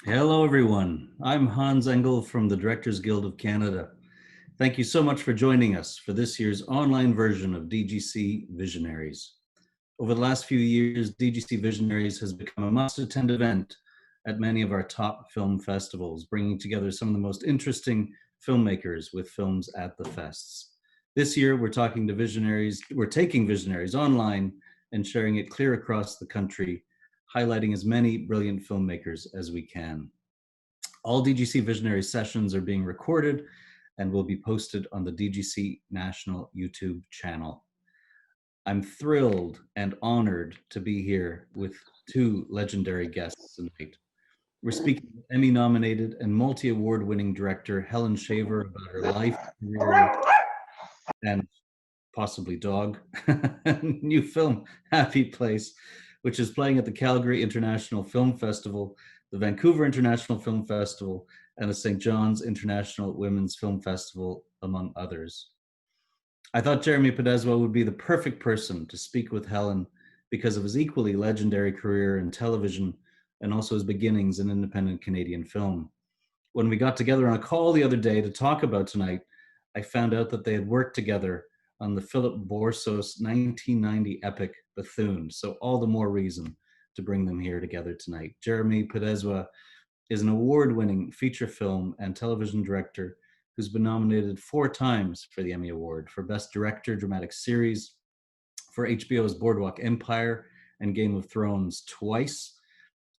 Hello, everyone. I'm Hans Engel from the Directors Guild of Canada. Thank you so much for joining us for this year's online version of DGC Visionaries. Over the last few years, DGC Visionaries has become a must-attend event at many of our top film festivals, bringing together some of the most interesting filmmakers with films at the fests. This year, we're taking Visionaries online and sharing it clear across the country, highlighting as many brilliant filmmakers as we can. All DGC Visionary sessions are being recorded and will be posted on the DGC National YouTube channel. I'm thrilled and honored to be here with two legendary guests tonight. We're speaking with Emmy-nominated and multi-award-winning director Helen Shaver about her life, career, and possibly dog, new film, Happy Place, which is playing at the Calgary International Film Festival, the Vancouver International Film Festival, and the St. John's International Women's Film Festival, among others. I thought Jeremy Pedeswa would be the perfect person to speak with Helen because of his equally legendary career in television and also his beginnings in independent Canadian film. When we got together on a call the other day to talk about tonight, I found out that they had worked together on the Philip Borsos 1990 epic Bethune. So all the more reason to bring them here together tonight. Jeremy Pedeswa is an award-winning feature film and television director who's been nominated 4 times for the Emmy Award for Best Director Dramatic Series, for HBO's Boardwalk Empire and Game of Thrones twice,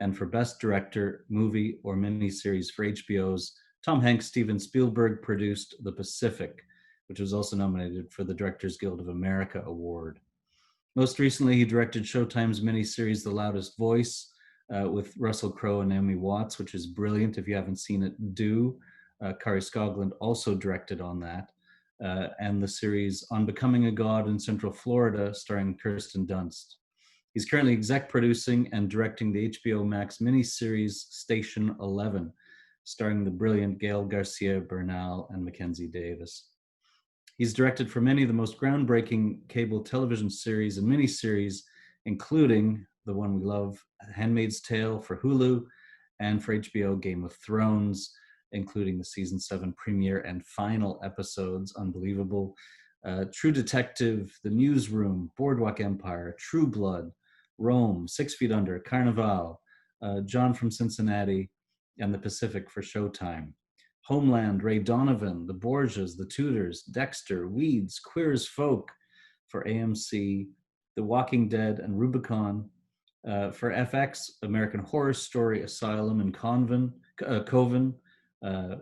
and for Best Director, Movie, or Miniseries for HBO's Tom Hanks, Steven Spielberg produced The Pacific, which was also nominated for the Directors Guild of America Award. Most recently, he directed Showtime's miniseries The Loudest Voice with Russell Crowe and Naomi Watts, which is brilliant. If you haven't seen it, do. Kari Skogland also directed on that. And the series On Becoming a God in Central Florida, starring Kirsten Dunst. He's currently exec producing and directing the HBO Max miniseries Station 11, starring the brilliant Gail Garcia Bernal and Mackenzie Davis. He's directed for many of the most groundbreaking cable television series and miniseries, including the one we love, Handmaid's Tale for Hulu, and for HBO Game of Thrones, including the season 7 premiere and final episodes, unbelievable. True Detective, The Newsroom, Boardwalk Empire, True Blood, Rome, 6 Feet Under, Carnival, John from Cincinnati, and The Pacific for Showtime. Homeland, Ray Donovan, The Borgias, The Tudors, Dexter, Weeds, Queer as Folk for AMC, The Walking Dead and Rubicon. For FX, American Horror Story, Asylum and Coven,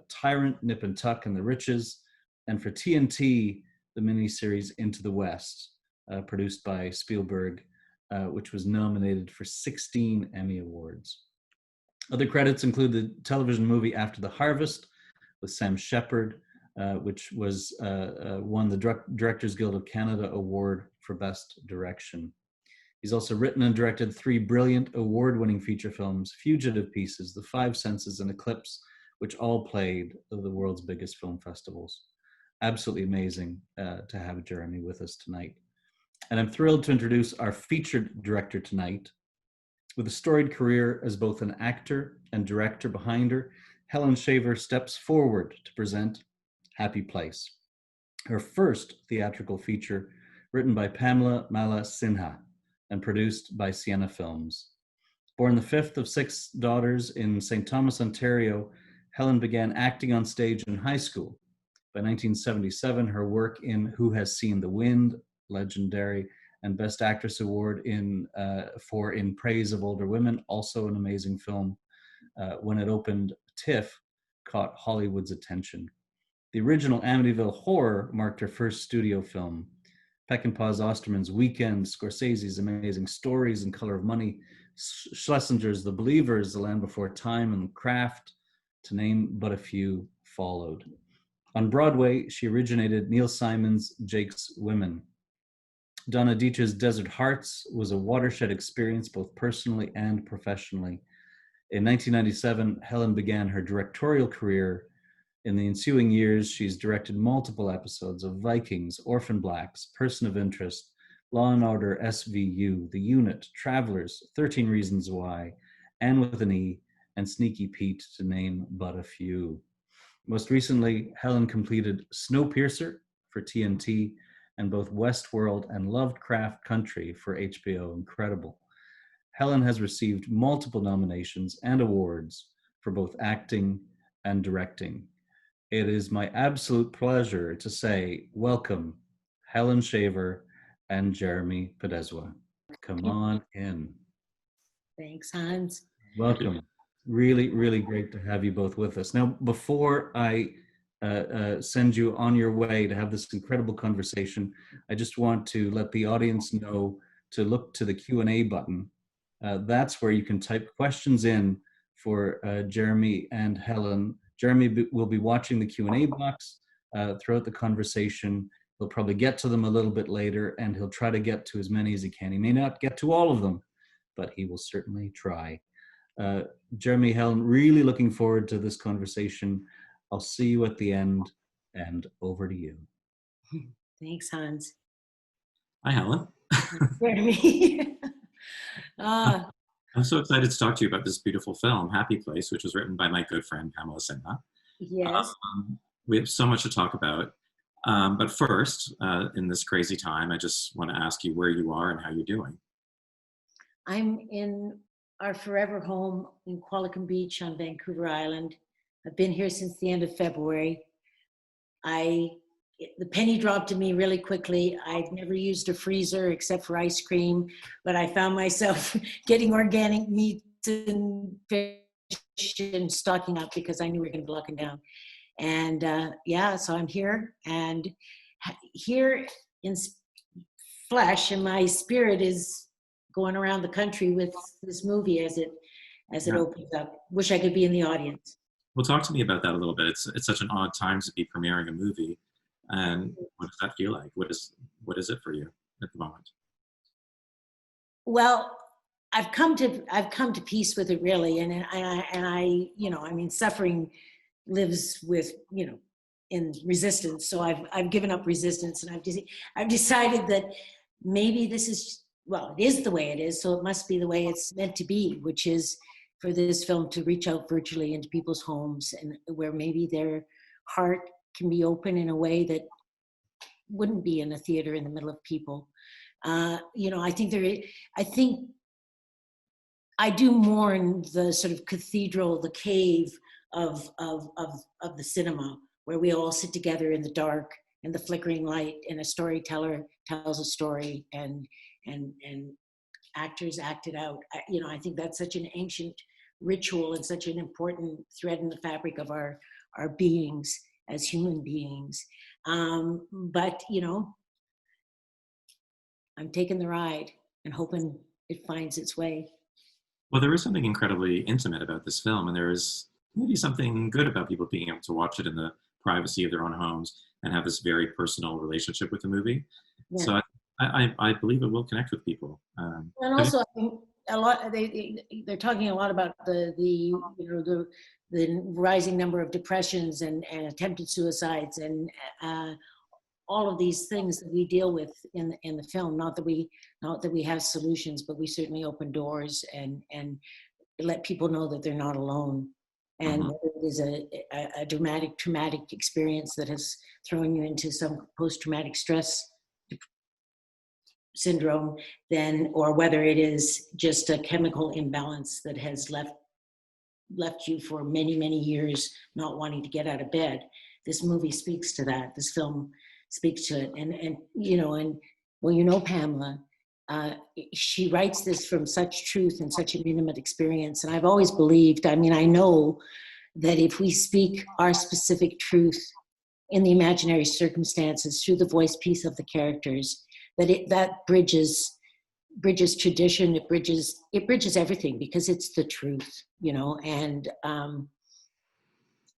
Tyrant, Nip and Tuck and the Riches, and for TNT, the miniseries Into the West, produced by Spielberg, which was nominated for 16 Emmy Awards. Other credits include the television movie After the Harvest with Sam Shepard, which was won the Directors Guild of Canada Award for Best Direction. He's also written and directed 3 brilliant award-winning feature films, Fugitive Pieces, The Five Senses, and Eclipse, which all played at the world's biggest film festivals. Absolutely amazing to have Jeremy with us tonight. And I'm thrilled to introduce our featured director tonight. With a storied career as both an actor and director behind her, Helen Shaver steps forward to present Happy Place, her first theatrical feature written by Pamela Mala Sinha and produced by Sienna Films. Born the 5th of 6 daughters in St. Thomas, Ontario, Helen began acting on stage in high school. By 1977, her work in Who Has Seen the Wind, legendary, and Best Actress Award for In Praise of Older Women, also an amazing film. When it opened, TIFF caught Hollywood's attention. The original Amityville Horror marked her first studio film. Peckinpah's Osterman's Weekend, Scorsese's Amazing Stories and Color of Money, Schlesinger's The Believers, The Land Before Time, and Craft, to name but a few, followed. On Broadway, she originated Neil Simon's Jake's Women. Donna Dietrich's Desert Hearts was a watershed experience both personally and professionally. In 1997, Helen began her directorial career. In the ensuing years, she's directed multiple episodes of Vikings, Orphan Blacks, Person of Interest, Law and Order SVU, The Unit, Travelers, 13 Reasons Why, Anne with an E, and Sneaky Pete, to name but a few. Most recently, Helen completed Snowpiercer for TNT and both Westworld and Lovecraft Country for HBO. Incredible. Helen has received multiple nominations and awards for both acting and directing. It is my absolute pleasure to say welcome, Helen Shaver and Jeremy Pedeswa. Come on in. Thanks, Hans. Welcome. Really, really great to have you both with us. Now, before I send you on your way to have this incredible conversation, I just want to let the audience know to look to the Q&A button. That's where you can type questions in for Jeremy and Helen. Jeremy will be watching the Q&A box throughout the conversation. He'll probably get to them a little bit later, and he'll try to get to as many as he can. He may not get to all of them, but he will certainly try. Jeremy, Helen, really looking forward to this conversation. I'll see you at the end, and over to you. Thanks, Hans. Hi, Helen. Jeremy. I'm so excited to talk to you about this beautiful film, Happy Place, which was written by my good friend, Pamela Sinha. Yes. We have so much to talk about. But first, in this crazy time, I just want to ask you where you are and how you're doing. I'm in our forever home in Qualicum Beach on Vancouver Island. I've been here since the end of February. The penny dropped to me really quickly. I'd never used a freezer except for ice cream, but I found myself getting organic meat and fish and stocking up because I knew we were going to be locking down. And so I'm here, and here in flesh, and my spirit is going around the country with this movie as it opens up. Wish I could be in the audience. Well, talk to me about that a little bit. It's such an odd time to be premiering a movie, and what does that feel like? What is it for you at the moment? Well, I've come to peace with it, really, and I suffering lives with in resistance. So I've given up resistance, and I've decided that maybe this is. Well, it is the way it is, so it must be the way it's meant to be, which is for this film to reach out virtually into people's homes, and where maybe their heart can be open in a way that wouldn't be in a theater in the middle of people. I think I do mourn the sort of cathedral, the cave of the cinema, where we all sit together in the dark and the flickering light, and a storyteller tells a story, and actors act it out. I think that's such an ancient ritual and such an important thread in the fabric of our beings as human beings. But I'm taking the ride and hoping it finds its way. Well, there is something incredibly intimate about this film, and there is maybe something good about people being able to watch it in the privacy of their own homes and have this very personal relationship with the movie. Yeah. So I believe it will connect with people. And also, I think a lot they're talking a lot about the rising number of depressions and attempted suicides and all of these things that we deal with in the film. Not that we have solutions, but we certainly open doors and let people know that they're not alone. And whether it is a dramatic, traumatic experience that has thrown you into some post-traumatic stress syndrome, or whether it is just a chemical imbalance that has left you for many, many years not wanting to get out of bed. This movie speaks to that. This film speaks to it. And Pamela, she writes this from such truth and such an intimate experience. And I've always believed, I know that if we speak our specific truth in the imaginary circumstances through the voice piece of the characters, that bridges tradition, it bridges everything, because it's the truth, and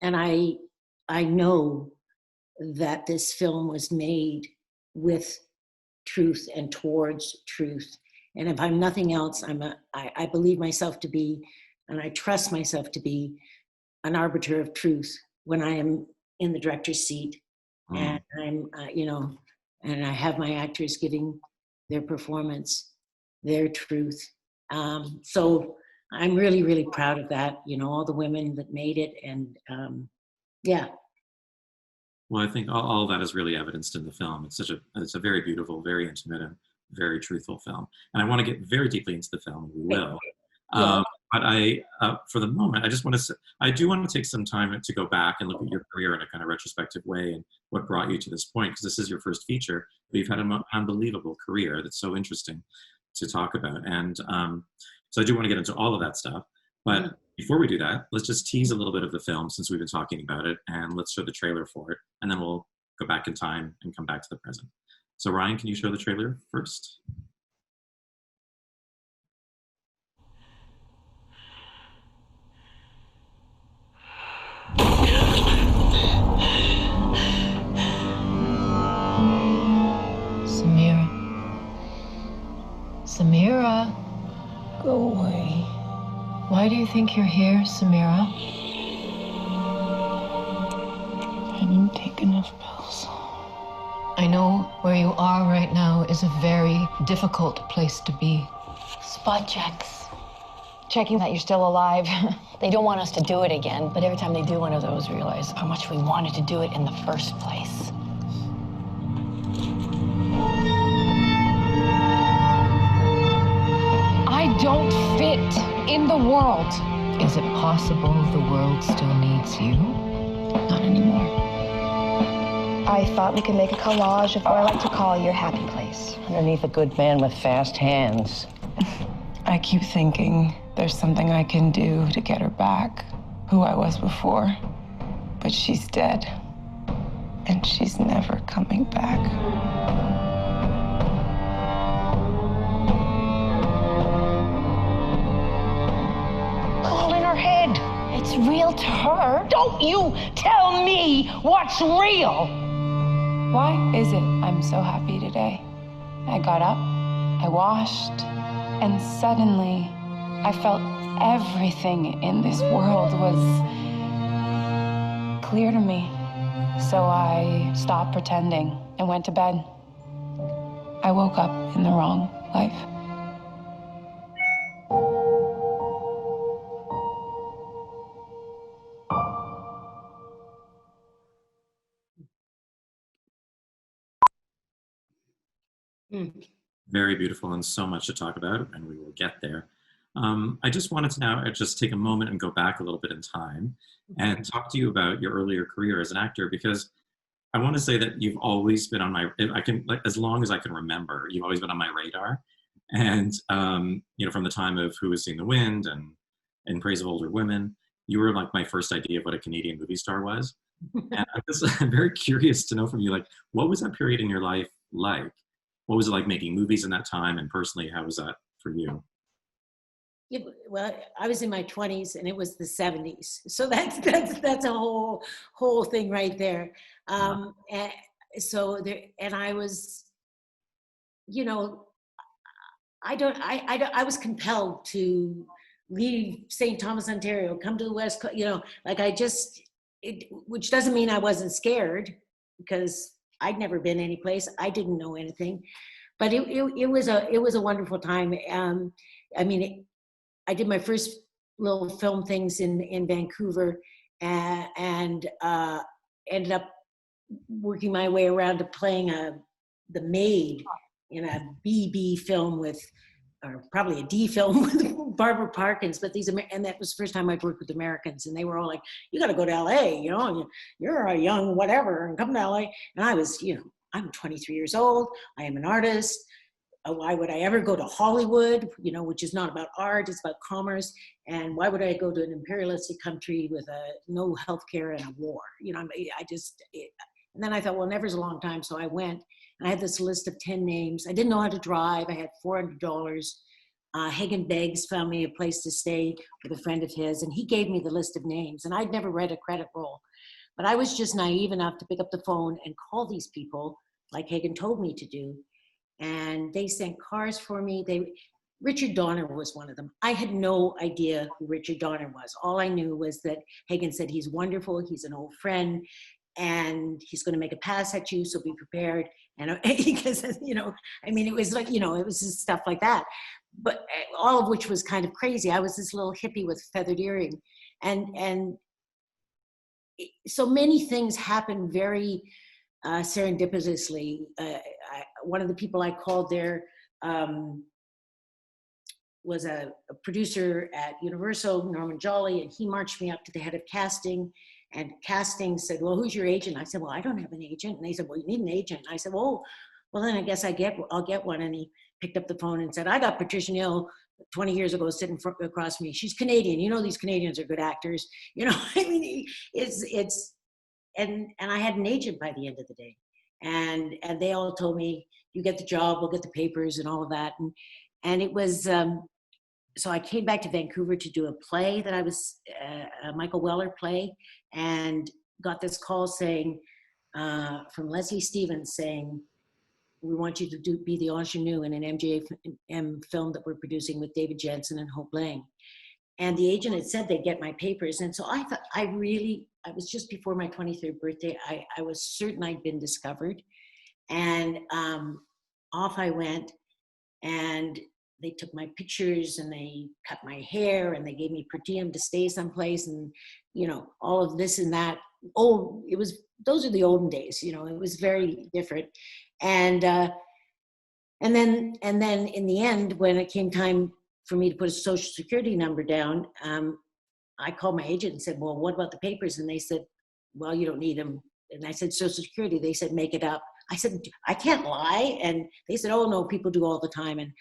I know that this film was made with truth and towards truth. And if I'm nothing else, I believe myself to be, and I trust myself to be, an arbiter of truth when I am in the director's seat, and I'm and I have my actors giving their performance, their truth. So I'm really, really proud of that. You know, all the women that made it, and yeah. Well, I think all that is really evidenced in the film. It's a very beautiful, very intimate, and very truthful film. And I want to get very deeply into the film, and we will. Yeah. But for the moment, I just want to say, I do want to take some time to go back and look at your career in a kind of retrospective way and what brought you to this point, because this is your first feature, but you've had an unbelievable career that's so interesting to talk about. And so I do want to get into all of that stuff. But before we do that, let's just tease a little bit of the film since we've been talking about it, and let's show the trailer for it, and then we'll go back in time and come back to the present. So Ryan, can you show the trailer first? Samira. Samira. Go away. Why do you think you're here, Samira? I didn't take enough pills. I know where you are right now is a very difficult place to be. Spot checks. Checking that you're still alive. They don't want us to do it again, but every time they do one of those, realize how much we wanted to do it in the first place. I don't fit in the world. Is it possible the world still needs you? Not anymore. I thought we could make a collage of what I like to call your happy place. Underneath a good man with fast hands. I keep thinking there's something I can do to get her back, who I was before. But she's dead. And she's never coming back. All in her head. It's real to her. Don't you tell me what's real. Why is it I'm so happy today? I got up, I washed, and suddenly I felt everything in this world was clear to me. So I stopped pretending and went to bed. I woke up in the wrong life. Very beautiful and so much to talk about, and we will get there. I just wanted to now just take a moment and go back a little bit in time and talk to you about your earlier career as an actor, because I want to say that you've always been on my, as long as I can remember, you've always been on my radar. And, from the time of Who Has Seen the Wind and In Praise of Older Women, you were like my first idea of what a Canadian movie star was. And I'm very curious to know from you, what was that period in your life like? What was it like making movies in that time? And personally, how was that for you? Yeah, well, I was in my 20s and it was the 70s. So that's a whole thing right there. And I was, I was compelled to leave St. Thomas, Ontario, come to the West Coast, which doesn't mean I wasn't scared, because I'd never been anyplace. I didn't know anything, but it was a wonderful time. I did my first little film things in Vancouver, and ended up working my way around to playing the maid in a BB film or probably a D film with Barbara Parkins. But and that was the first time I'd worked with Americans, and they were all like, "You got to go to LA, you're a young whatever, and come to LA." And I was, I'm 23 years old. I am an artist. Why would I ever go to Hollywood, which is not about art, it's about commerce? And why would I go to an imperialistic country with no healthcare and a war? And then I thought, well, never's a long time. So I went, and I had this list of 10 names. I didn't know how to drive. I had $400. Hagen Beggs found me a place to stay with a friend of his, and he gave me the list of names. And I'd never read a credit roll, but I was just naive enough to pick up the phone and call these people like Hagen told me to do. And they sent cars for me. Richard Donner was one of them. I had no idea who Richard Donner was. All I knew was that Hagen said, he's wonderful, he's an old friend, and he's going to make a pass at you, so be prepared. And because, it was like, it was just stuff like that. but all of which was kind of crazy. I was this little hippie with feathered earring, and so many things happened very serendipitously. One of the people I called there was a producer at Universal, Norman Jolly, and he marched me up to the head of casting. And casting said, "Well, who's your agent?" I said, "Well, I don't have an agent." And they said, "Well, you need an agent." And I said, "Well, then I guess I'll get one." And he picked up the phone and said, "I got Patricia Neal 20 years ago sitting across from me. She's Canadian. You know, these Canadians are good actors. You know, I mean, and I had an agent by the end of the day. And they all told me, "You get the job, we'll get the papers," and all of that. And it was, so I came back to Vancouver to do a play that I was, a Michael Weller play, and got this call saying, from Leslie Stevens saying, "We want you to be the ingenue in an MGM film that we're producing with David Jensen and Hope Lang." And the agent had said they'd get my papers. And so I thought, I was just before my 23rd birthday, I was certain I'd been discovered. And off I went, and they took my pictures and they cut my hair and they gave me per diem to stay someplace, and, you know, all of this and that. Oh, those are the olden days, you know, it was very different. And then in the end, when it came time for me to put a social security number down, I called my agent and said, "Well, what about the papers?" And they said, "Well, you don't need them." And I said, "Social Security." They said, "Make it up." I said, "I can't lie." And they said, "Oh, no, people do all the time." And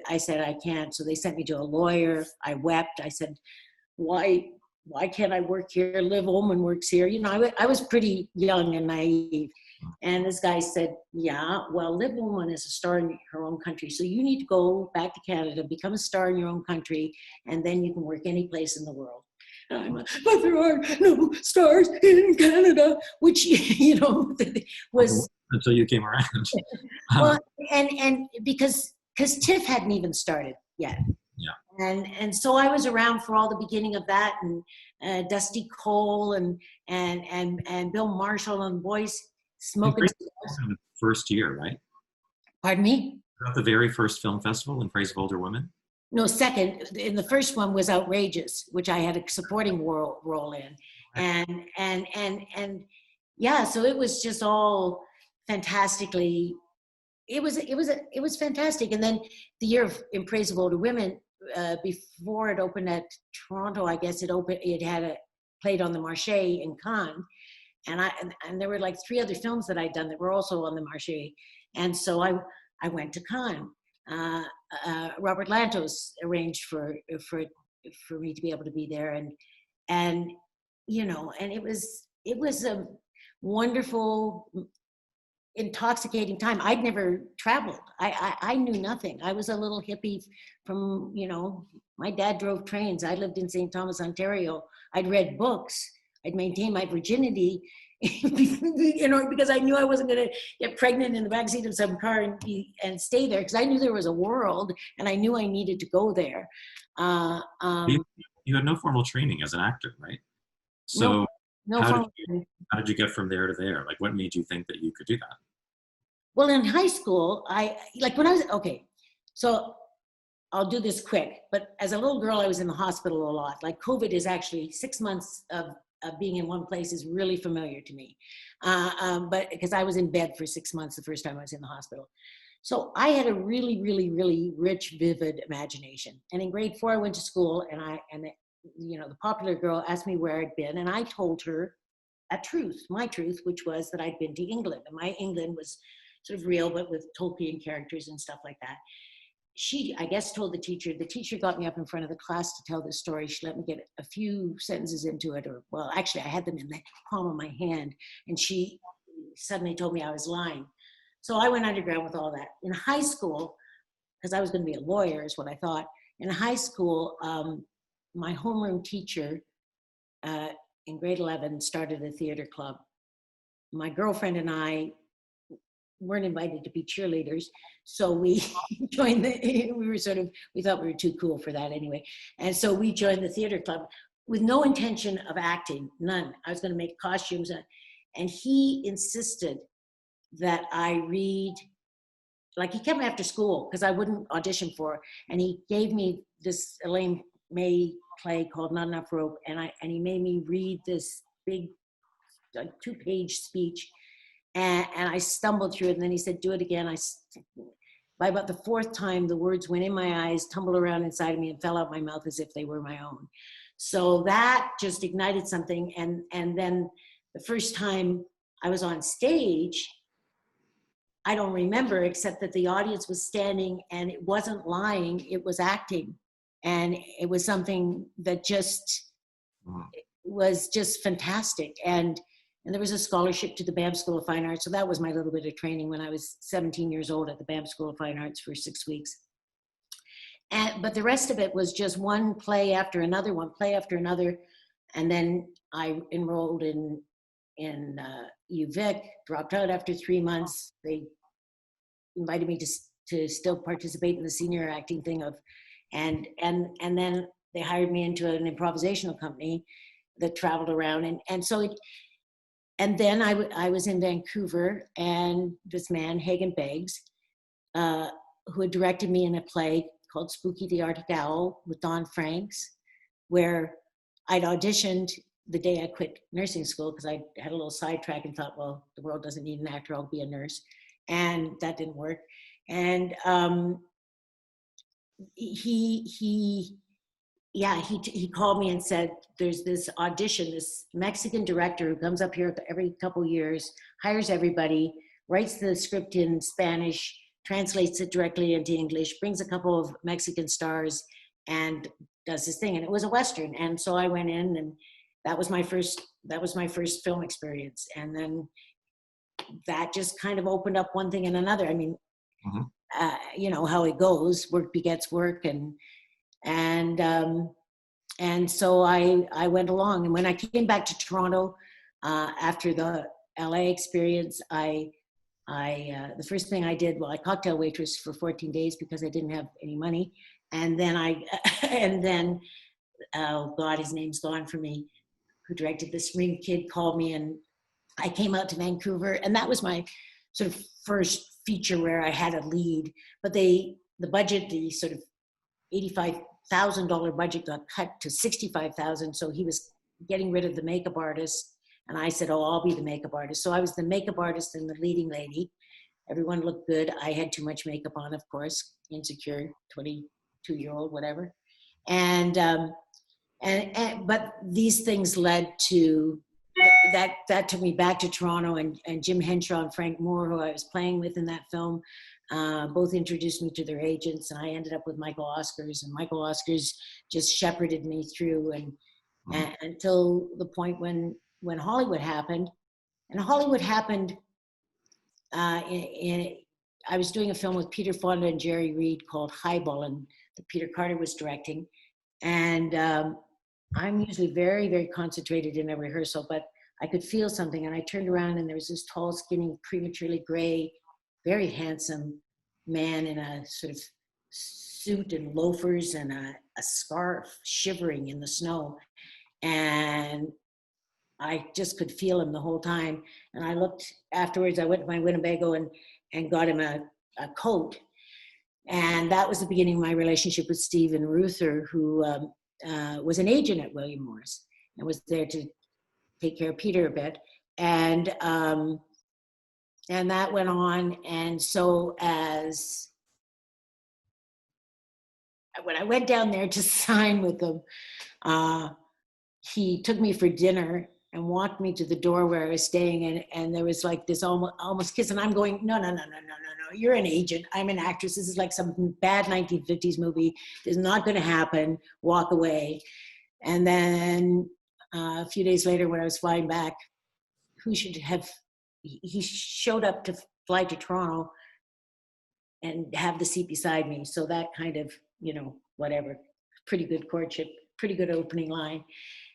I said, "I can't." So they sent me to a lawyer. I wept. I said, why can't I work here? Liv Ullmann works here. You know, I was pretty young and naive. And this guy said, "Yeah, well, Liv Ullmann is a star in her own country. So you need to go back to Canada, become a star in your own country, and then you can work any place in the world." And I'm like, "But there are no stars in Canada," which, you know, was... Until you came around. Well, and because TIFF hadn't even started yet. Yeah. And so I was around for all the beginning of that, and Dusty Cole and Bill Marshall and boys smoking. The first year, right? Pardon me? The very first film festival in Praise of Older Women? No, second. In the first one was Outrageous, which I had a supporting role in. And yeah, so it was just all fantastically, it was fantastic. And then the year of In Praise of Older Women, before it opened at Toronto, I guess it had played on the Marché in Cannes. And there were like 3 other films that I'd done that were also on the Marché. And so I went to Cannes. Robert Lantos arranged for me to be able to be there, and you know, and it was a wonderful, intoxicating time. I'd never traveled. I knew nothing. I was a little hippie from, you know, my dad drove trains. I lived in St. Thomas, Ontario. I'd read books. I'd maintained my virginity, you know, because I knew I wasn't going to get pregnant in the backseat of some car and stay there, because I knew there was a world and I knew I needed to go there. You had no formal training as an actor, right? So no how did you get from there to there? Like, what made you think that you could do that? Well, in high school, so I'll do this quick, but as a little girl, I was in the hospital a lot. Like, COVID is actually 6 months of being in one place is really familiar to me. But because I was in bed for 6 months the first time I was in the hospital. So I had a really, really, really rich, vivid imagination. And in grade 4, I went to school, and you know, the popular girl asked me where I'd been, and I told her my truth, which was that I'd been to England. And my England was sort of real, but with Tolkien characters and stuff like that. She, I guess, told the teacher got me up in front of the class to tell this story. She let me get a few sentences into it, or, well, actually I had them in the palm of my hand, and she suddenly told me I was lying. So I went underground with all that. In high school, because I was going to be a lawyer is what I thought. In high school, my homeroom teacher in grade 11 started a theater club. My girlfriend and I weren't invited to be cheerleaders, so we joined we thought we were too cool for that anyway. And so we joined the theater club with no intention of acting, none. I was going to make costumes, and he insisted that I read like he kept me after school because I wouldn't audition for, and he gave me this Elaine May play called Not Enough Rope, and he made me read this big 2-page speech, and I stumbled through it, and then he said, do it again. By about the 4th time, the words went in my eyes, tumbled around inside of me, and fell out my mouth as if they were my own. So that just ignited something, and then the first time I was on stage, I don't remember, except that the audience was standing, and it wasn't lying, it was acting. And it was something that just was just fantastic. And there was a scholarship to the BAM School of Fine Arts. So that was my little bit of training when I was 17 years old at the BAM School of Fine Arts for 6 weeks. But the rest of it was just one play after another, one play after another. And then I enrolled in UVic, dropped out after 3 months. They invited me to still participate in the senior acting thing and then they hired me into an improvisational company that traveled around. And then I was in Vancouver, and this man, Hagen Beggs, who had directed me in a play called Spooky the Arctic Owl with Don Franks, where I'd auditioned the day I quit nursing school because I had a little sidetrack and thought, well, the world doesn't need an actor, I'll be a nurse. And that didn't work. And he called me and said, there's this audition, this Mexican director who comes up here every couple years, hires everybody, writes the script in Spanish, translates it directly into English, brings a couple of Mexican stars, and does this thing. And it was a Western. And so I went in, and that was my first film experience. And then that just kind of opened up one thing and another. I mean, you know how it goes, work begets work. And so I went along. And when I came back to Toronto after the LA experience, the first thing I did, well, I cocktail waitress for 14 days because I didn't have any money. And then oh God, his name's gone from me, who directed The Scream Kid, called me, and I came out to Vancouver, and that was my sort of first feature where I had a lead. But the budget, the sort of $85,000 budget got cut to $65,000. So he was getting rid of the makeup artist. And I said, oh, I'll be the makeup artist. So I was the makeup artist and the leading lady. Everyone looked good. I had too much makeup on, of course, insecure, 22-year-old, whatever. But these things led to, that took me back to Toronto, and Jim Henshaw and Frank Moore, who I was playing with in that film, both introduced me to their agents, and I ended up with Michael Oscars, and Michael Oscars just shepherded me through and until the point when Hollywood happened. And Hollywood happened, I was doing a film with Peter Fonda and Jerry Reed called Highball, and that Peter Carter was directing. And I'm usually very, very concentrated in a rehearsal, but I could feel something, and I turned around, and there was this tall, skinny, prematurely gray, very handsome man in a sort of suit and loafers and a scarf, shivering in the snow. And I just could feel him the whole time. And I looked afterwards, I went to my Winnebago and got him a coat. And that was the beginning of my relationship with Stephen Ruther, who was an agent at William Morris and was there to take care of Peter a bit. And that went on. And so when I went down there to sign with him, he took me for dinner and walked me to the door where I was staying, and there was like this almost kiss, and I'm going, no, you're an agent, I'm an actress, this is like some bad 1950s movie, this is not going to happen, walk away. And then a few days later when I was flying back, he showed up to fly to Toronto and have the seat beside me. So that kind of, whatever, pretty good courtship, pretty good opening line.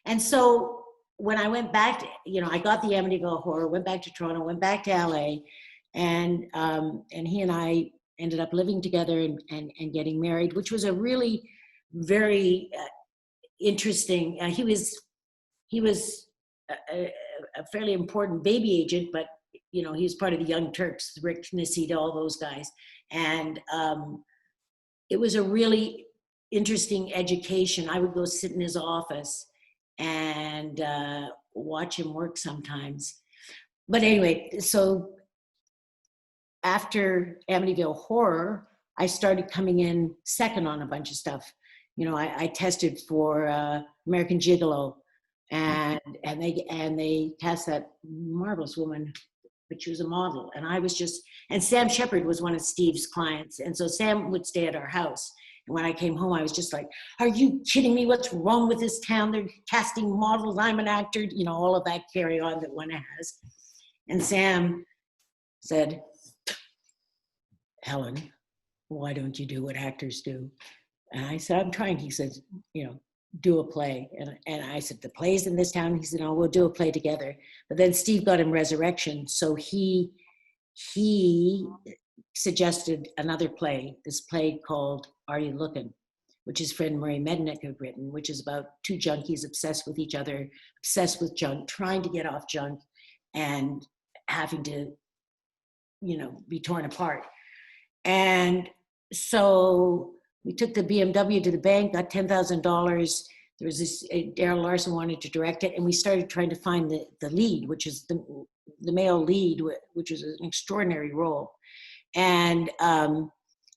And so when I went back, I got the Amityville Horror, went back to Toronto, went back to LA, and he and I ended up living together and getting married, which was a really very interesting. He was a fairly important baby agent, but he was part of the Young Turks, Rick Nissid, all those guys, And it was a really interesting education. I would go sit in his office and watch him work sometimes. But anyway, so after Amityville Horror, I started coming in second on a bunch of stuff. You know, I tested for American Gigolo, and they cast that marvelous woman, but she was a model. And I was just, and Sam Shepard was one of Steve's clients. And so Sam would stay at our house. And when I came home, I was just like, are you kidding me? What's wrong with this town? They're casting models. I'm an actor, you know, all of that carry on that one has. And Sam said, Helen, why don't you do what actors do? And I said, I'm trying. He said, you know, do a play. And I said, the play's in this town? He said, no, we'll do a play together. But then Steve got him Resurrection. So he suggested another play, this play called Are You Looking?, which his friend Murray Mednick had written, which is about two junkies obsessed with each other, obsessed with junk, trying to get off junk and having to, you know, be torn apart. And so we took the BMW to the bank, got $10,000. There was this, Daryl Larson wanted to direct it, and we started trying to find the lead, which is the male lead, which was an extraordinary role. And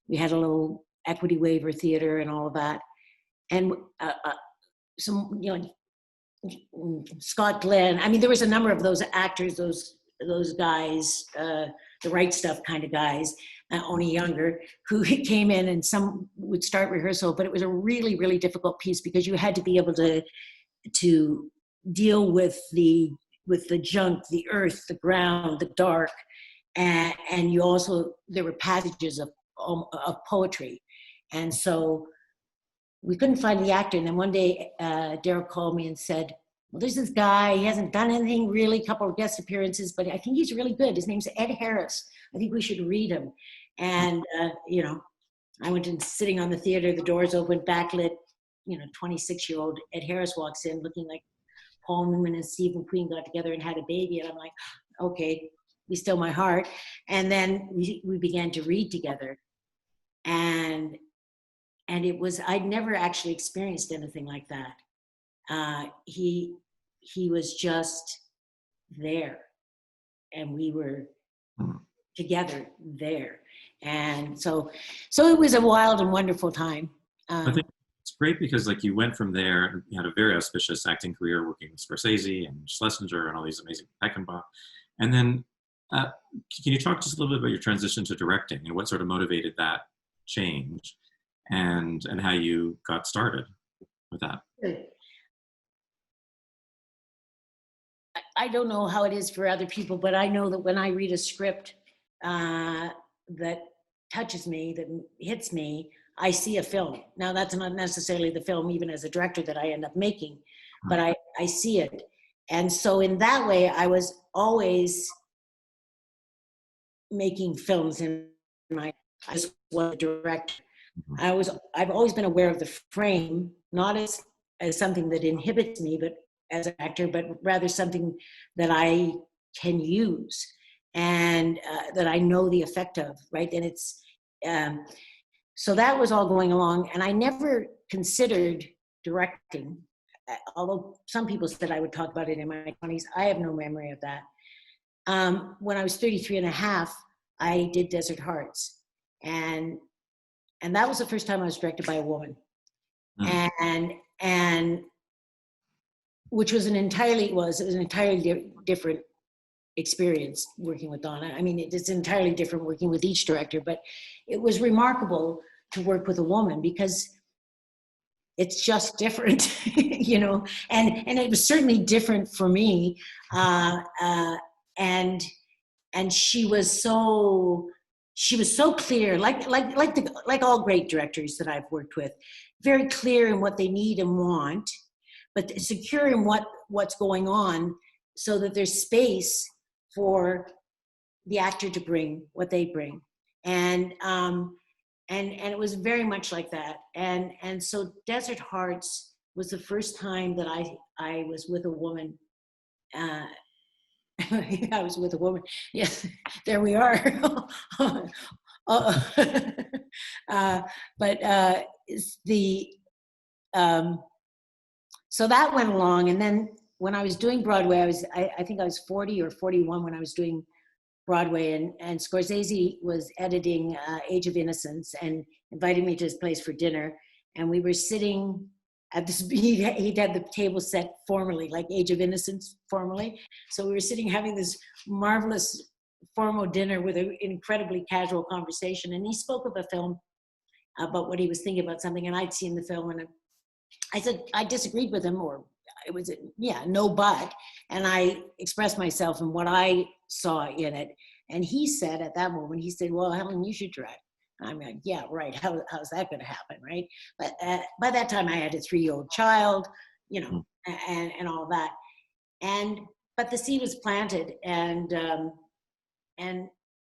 we had a little equity waiver theater and all of that. And some, you know, Scott Glenn, I mean, there was a number of those actors, those guys, the Right Stuff kind of guys, only younger, who came in, and some would start rehearsal, but it was a really, really difficult piece because you had to be able to deal with the junk, the earth, the ground, the dark, and you also, there were passages of poetry. And so we couldn't find the actor. And then one day, Daryl called me and said, well, there's this guy, he hasn't done anything really, a couple of guest appearances, but I think he's really good. His name's Ed Harris. I think we should read him. And, you know, I went in, sitting on the theater, the doors open, backlit, you know, 26-year-old Ed Harris walks in looking like Paul Newman and Steve McQueen got together and had a baby. And I'm like, okay, be still my heart. And then we began to read together. And it was, I'd never actually experienced anything like that. He was just there, and we were together there. And so it was a wild and wonderful time. I think it's great because, like, you went from there and you had a very auspicious acting career working with Scorsese and Schlesinger and all these amazing Beckenbach. And then can you talk just a little bit about your transition to directing and what sort of motivated that change and how you got started with that? I don't know how it is for other people, but I know that when I read a script that touches me, that hits me, I see a film. Now, that's not necessarily the film, even as a director, that I end up making, but I see it. And so in that way, I was always making films I was a director. I've always been aware of the frame, not as something that inhibits me, but as an actor, but rather something that I can use and that I know the effect of, right? And it's, so that was all going along, and I never considered directing, although some people said I would talk about it in my 20s. I have no memory of that. When I was 33 and a half, I did Desert Hearts, and that was the first time I was directed by a woman. And which was an entirely different experience working with Donna. I mean, it's entirely different working with each director, but it was remarkable to work with a woman because it's just different, you know, and it was certainly different for me. And she was so clear, like all great directors that I've worked with, very clear in what they need and want, but secure in what's going on, so that there's space for the actor to bring what they bring. And it was very much like that. And so Desert Hearts was the first time that I was with a woman. I was with a woman. Yes, there we are. Oh, but it's so that went along, and then when I was doing Broadway, I think I was 40 or 41 when I was doing Broadway, and Scorsese was editing Age of Innocence and invited me to his place for dinner, and we were sitting at this, he'd had the table set formally, like Age of Innocence formally, so we were sitting having this marvelous formal dinner with an incredibly casual conversation, and he spoke of a film about what he was thinking about something, and I'd seen the film, and I said I disagreed with him, or it was no but, and I expressed myself and what I saw in it, and he said at that moment, he said, well, Helen, you should direct. I'm like, yeah, right, how's that going to happen, right? But by that time I had a 3-year-old child, and all that, but the seed was planted, and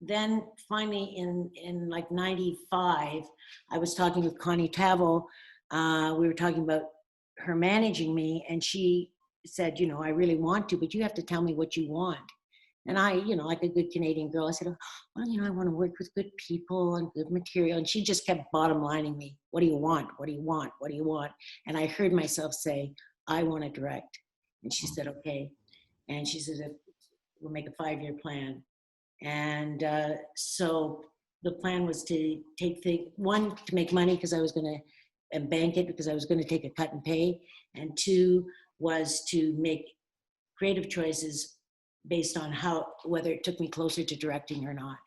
then finally in like 95, I was talking with Connie Tavel. We were talking about her managing me, and she said, I really want to, but you have to tell me what you want. And I, like a good Canadian girl, I said, well, I want to work with good people and good material. And she just kept bottom lining me. What do you want? What do you want? What do you want? And I heard myself say, I want to direct. And she said, okay. And she said, we'll make a 5-year plan. And so the plan was to take to make money because I was going to bank it because I was going to take a cut and pay. And 2 was to make creative choices based on whether it took me closer to directing or not.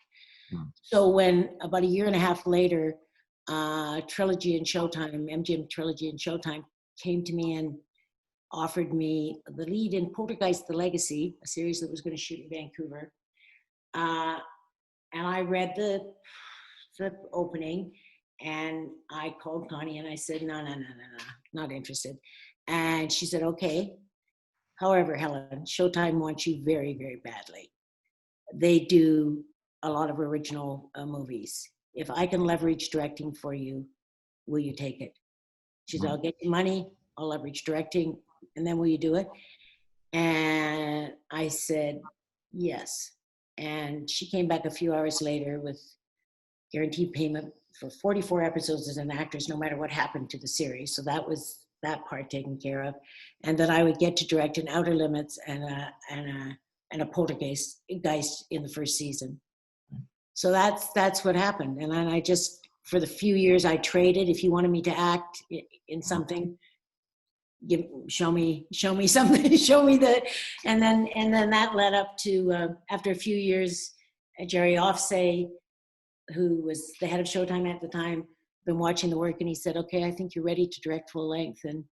So when about a year and a half later, Trilogy and Showtime, MGM Trilogy and Showtime came to me and offered me the lead in Poltergeist: The Legacy, a series that was going to shoot in Vancouver. And I read the opening, and I called Connie and I said, no, not interested. And she said, okay. However, Helen, Showtime wants you very, very badly. They do a lot of original movies. If I can leverage directing for you, will you take it? She said, I'll get you money, I'll leverage directing, and then will you do it? And I said, yes. And she came back a few hours later with guaranteed payment for 44 episodes as an actress, no matter what happened to the series. So that was that part taken care of. And that I would get to direct an Outer Limits and a Poltergeist in the first season. So that's what happened. And then I just, for the few years I traded, if you wanted me to act in something, show me something, show me that. And then that led up to, after a few years, Jerry Offsay, who was the head of Showtime at the time, been watching the work, and he said, okay, I think you're ready to direct full length. And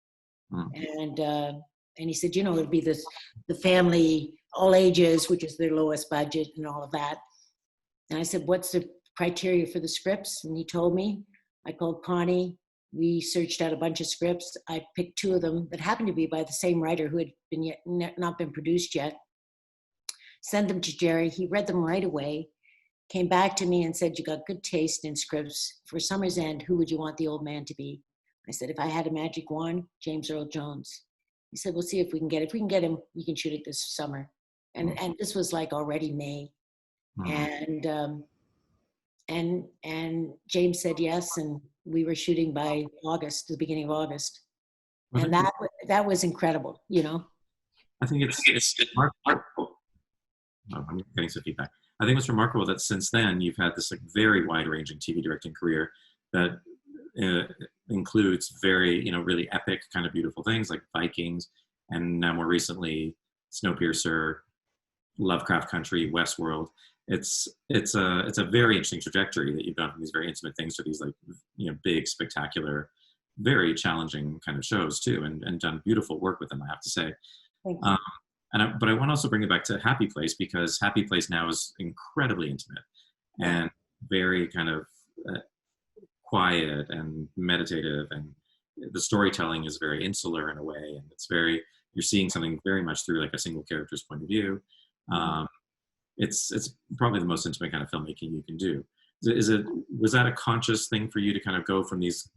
he said, it'd be the family, all ages, which is their lowest budget and all of that. And I said, what's the criteria for the scripts? And he told me. I called Connie. We searched out a bunch of scripts. I picked 2 of them that happened to be by the same writer who had not been produced yet. Sent them to Jerry. He read them right away. Came back to me and said, you got good taste in scripts. For Summer's End, who would you want the old man to be? I said, if I had a magic wand, James Earl Jones. He said, we'll see if we can get it. If we can get him, we can shoot it this summer. And this was like already May. And James said yes, and we were shooting by August, the beginning of August. And that was incredible, I think it's remarkable. I'm getting some feedback. I think it's remarkable that since then you've had this very wide-ranging TV directing career that includes very, really epic kind of beautiful things like Vikings, and now more recently Snowpiercer, Lovecraft Country, Westworld. It's a very interesting trajectory that you've done from these very intimate things to these big, spectacular, very challenging kind of shows too, and done beautiful work with them, I have to say. Thank you. But I want to also bring it back to Happy Place, because Happy Place now is incredibly intimate and very kind of quiet and meditative, and the storytelling is very insular in a way, and you're seeing something very much through like a single character's point of view. It's probably the most intimate kind of filmmaking you can do. Was that a conscious thing for you to kind of go from these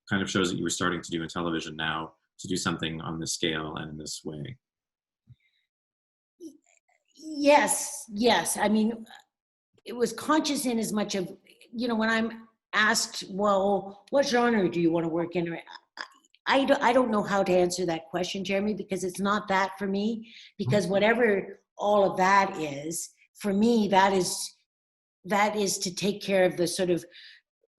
kind of shows that you were starting to do in television now to do something on this scale and in this way? Yes. I mean, it was conscious in as much of when I'm asked, well, what genre do you want to work in? I don't know how to answer that question, Jeremy, because it's not that for me. Because whatever all of that is, for me, that is to take care of the sort of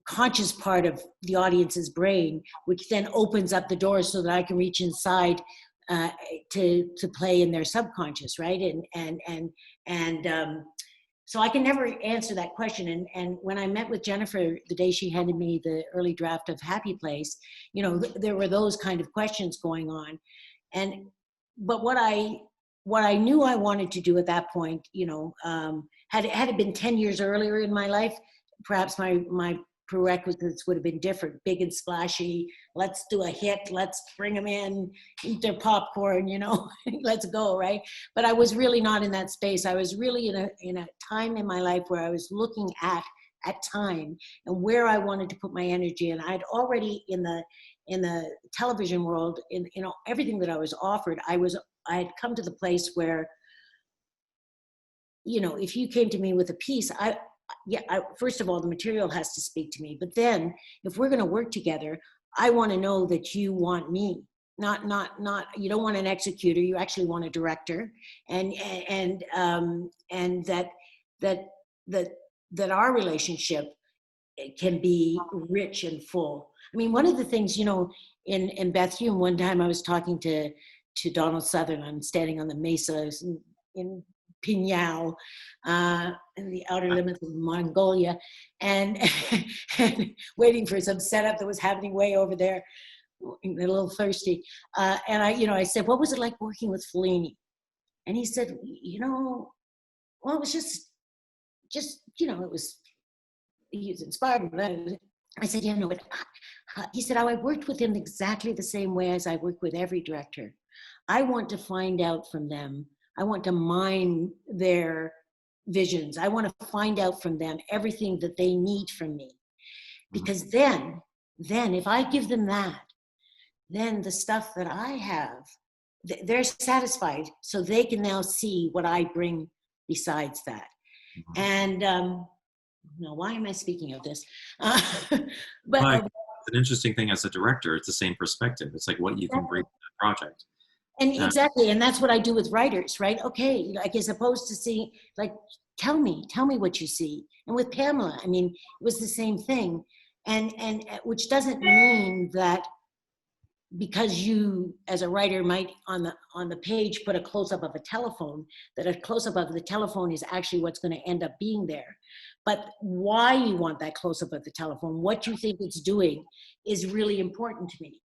conscious part of the audience's brain, which then opens up the door so that I can reach inside to play in their subconscious, right? And so I can never answer that question. And when I met with Jennifer the day she handed me the early draft of Happy Place, there were those kind of questions going on. But what I knew I wanted to do at that point, had it been 10 years earlier in my life, perhaps my prerequisites would have been different, big and splashy. Let's do a hit. Let's bring them in, eat their popcorn, let's go, right? But I was really not in that space. I was really in a time in my life where I was looking at time and where I wanted to put my energy. And I'd already in the television world, in everything that I was offered, I had come to the place where, if you came to me with a piece, first of all, the material has to speak to me. But then, if we're going to work together, I want to know that you want me. Not. You don't want an executor. You actually want a director, and that our relationship can be rich and full. I mean, one of the things, in Bethune, one time I was talking to Donald Sutherland, standing on the mesa in Pinyao, in the outer limits of Mongolia, and waiting for some setup that was happening way over there, a little thirsty. And I said, what was it like working with Fellini? And he said, well, it was just, he was inspired. I said, he said, I worked with him exactly the same way as I work with every director. I want to find out from them. I want to mine their visions. I want to find out from them everything that they need from me. Because then if I give them that, then the stuff that I have, they're satisfied, so they can now see what I bring besides that. And now, why am I speaking of this? But it's an interesting thing as a director. It's the same perspective. It's like what you can bring to the project. And exactly, and that's what I do with writers, right? Okay, like as opposed to seeing, like, tell me what you see. And with Pamela, I mean, it was the same thing, and which doesn't mean that because you, as a writer, might on the page put a close-up of a telephone, that a close-up of the telephone is actually what's going to end up being there. But why you want that close-up of the telephone, what you think it's doing, is really important to me.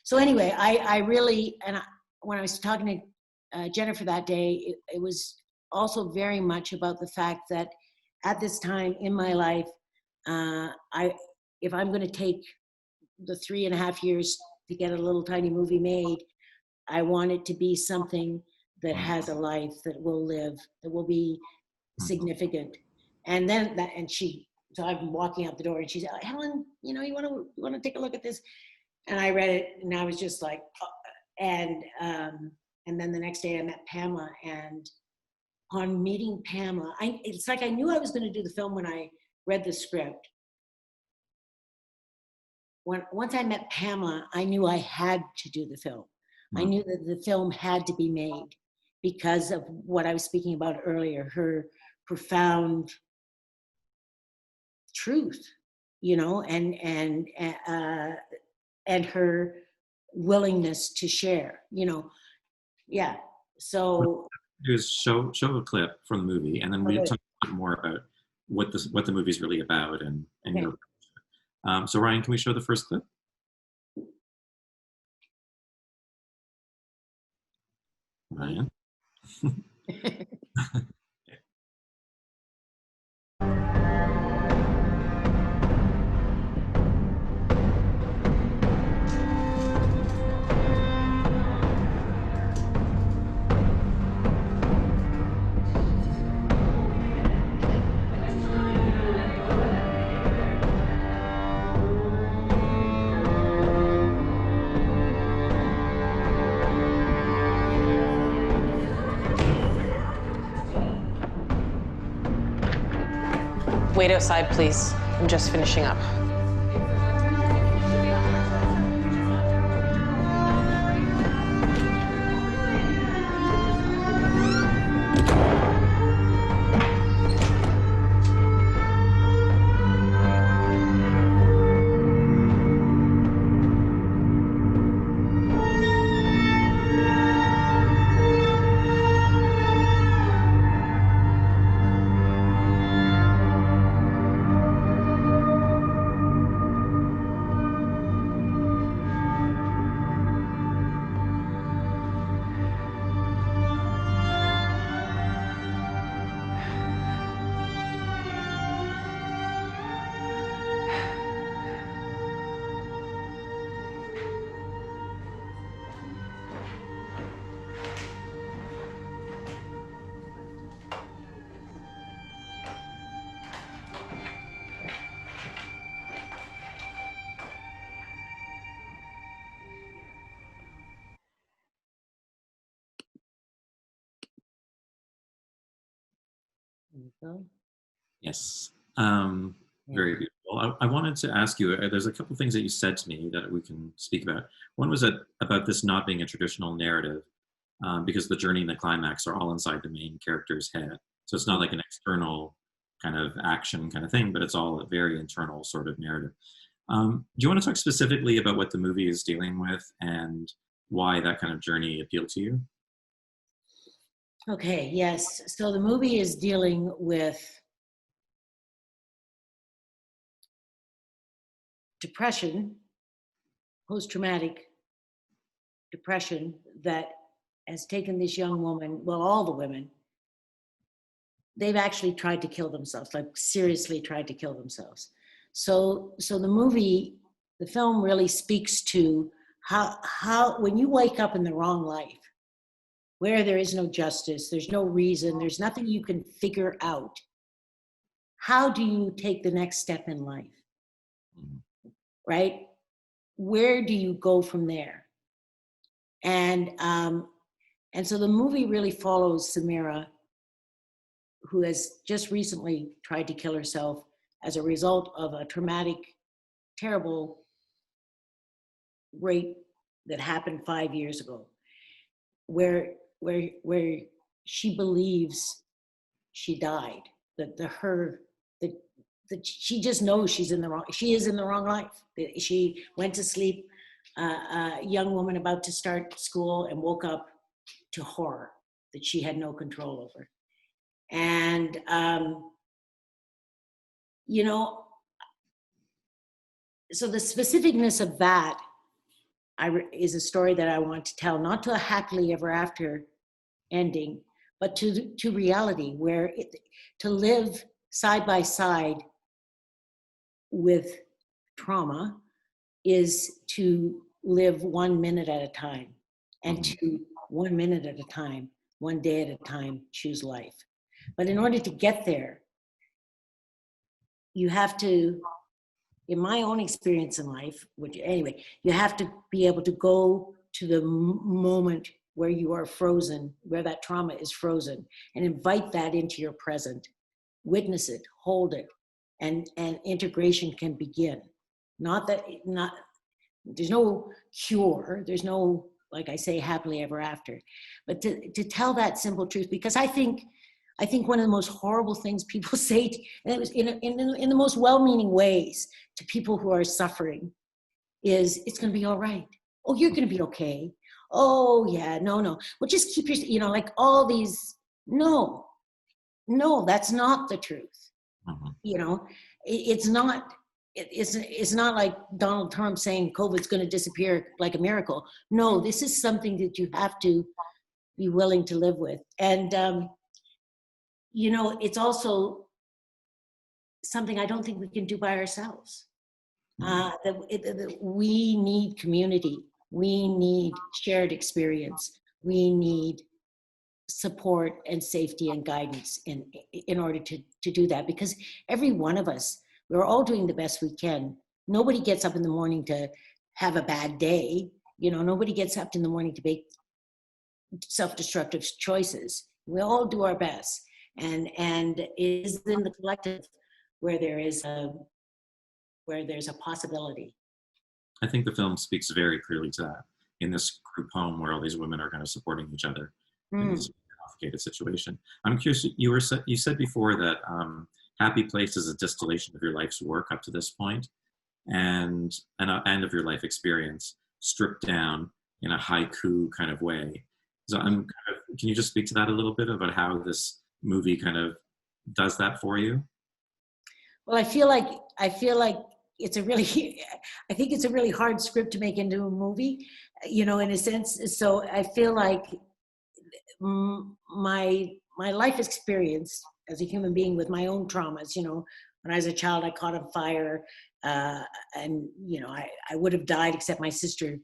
So anyway, I really, when I was talking to Jennifer that day, it was also very much about the fact that at this time in my life, if I'm going to take the 3.5 years to get a little tiny movie made, I want it to be something that has a life, that will live, that will be significant. And then so I'm walking out the door and she said, Helen, you want to take a look at this? And I read it and I was just like, and then the next day I met Pamela, and on meeting Pamela, it's like I knew I was going to do the film when I read the script. Once I met Pamela, I knew I had to do the film. I knew that the film had to be made because of what I was speaking about earlier, her profound truth, and her willingness to share, yeah. So do is show a clip from the movie, and then we talk a bit more about what the movie is really about, and your. So Ryan, can we show the first clip? Ryan. Wait outside, please. I'm just finishing up. There you go. Yes. Yeah. Very beautiful. I wanted to ask you, there's a couple things that you said to me that we can speak about. One was about this not being a traditional narrative, because the journey and the climax are all inside the main character's head. So it's not like an external kind of action kind of thing, but it's all a very internal sort of narrative. Do you want to talk specifically about what the movie is dealing with and why that kind of journey appealed to you? Okay, yes. So the movie is dealing with depression, post-traumatic depression that has taken this young woman, well, all the women, they've actually tried to kill themselves, like seriously tried to kill themselves. So the movie, the film really speaks to how when you wake up in the wrong life, where there is no justice, there's no reason, there's nothing you can figure out, how do you take the next step in life? Right? Where do you go from there? And so the movie really follows Samira, who has just recently tried to kill herself as a result of a traumatic, terrible rape that happened 5 years ago, where she believes she died, that she just knows she is in the wrong life. She went to sleep, a young woman about to start school, and woke up to horror that she had no control over. And, so the specificness of that is a story that I want to tell, not to a happily ever after ending, but to reality, where to live side by side with trauma is to live 1 minute at a time, and to 1 minute at a time, 1 day at a time, choose life. But in order to get there, you have to, in my own experience in life, you have to be able to go to the moment where you are frozen, where that trauma is frozen, and invite that into your present, witness it, hold it, and integration can begin. There's no cure, there's no, like I say, happily ever after, but to tell that simple truth, because I think one of the most horrible things people say, and it was in the most well-meaning ways, to people who are suffering, is it's going to be all right. Oh, you're going to be okay. Oh yeah, no. Well, just keep your, like all these. No, that's not the truth. It's not. It's not like Donald Trump saying COVID's going to disappear like a miracle. No, this is something that you have to be willing to live with. And, it's also something I don't think we can do by ourselves. That we need community. We need shared experience. We need support and safety and guidance in order to do that. Because every one of us, we're all doing the best we can. Nobody gets up in the morning to have a bad day. Nobody gets up in the morning to make self-destructive choices. We all do our best. And it is in the collective where there's a possibility. I think the film speaks very clearly to that in this group home where all these women are kind of supporting each other in this complicated situation. I'm curious, you said before that Happy Place is a distillation of your life's work up to this point and of your life experience stripped down in a haiku kind of way. So can you just speak to that a little bit about how this movie kind of does that for you? Well, I feel like it's a really, I think it's a really hard script to make into a movie, in a sense. So I feel like my life experience as a human being with my own traumas, when I was a child, I caught on fire, and I would have died except my sister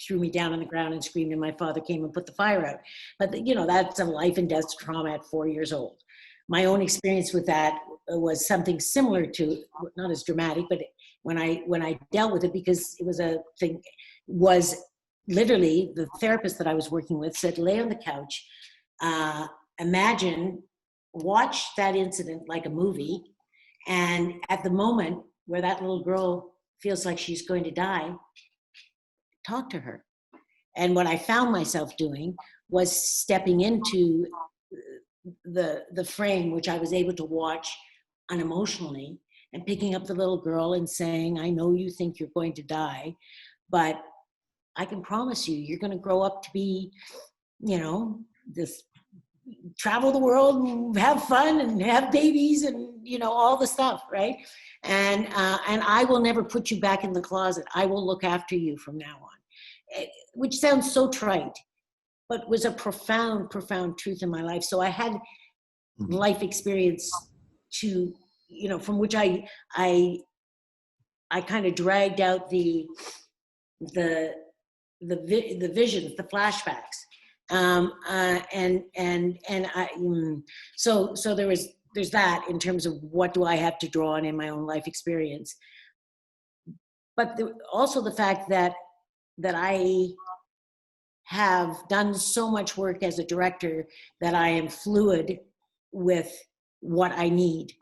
threw me down on the ground and screamed, and my father came and put the fire out. But that's a life and death trauma at 4 years old. My own experience with that was something similar to, not as dramatic, but when I dealt with it, because it was a thing, was literally the therapist that I was working with said, lay on the couch, watch that incident like a movie, and at the moment where that little girl feels like she's going to die, talk to her. And what I found myself doing was stepping into the frame, which I was able to watch unemotionally, and picking up the little girl and saying, I know you think you're going to die, but I can promise you're going to grow up to be, this, travel the world and have fun and have babies and, all the stuff, right? And I will never put you back in the closet. I will look after you from now on, which sounds so trite, but was a profound, profound truth in my life. So I had life experience to, from which I kind of dragged out the visions, the flashbacks, so there's that in terms of what do I have to draw on in my own life experience, but also the fact that I have done so much work as a director that I am fluid with what I need.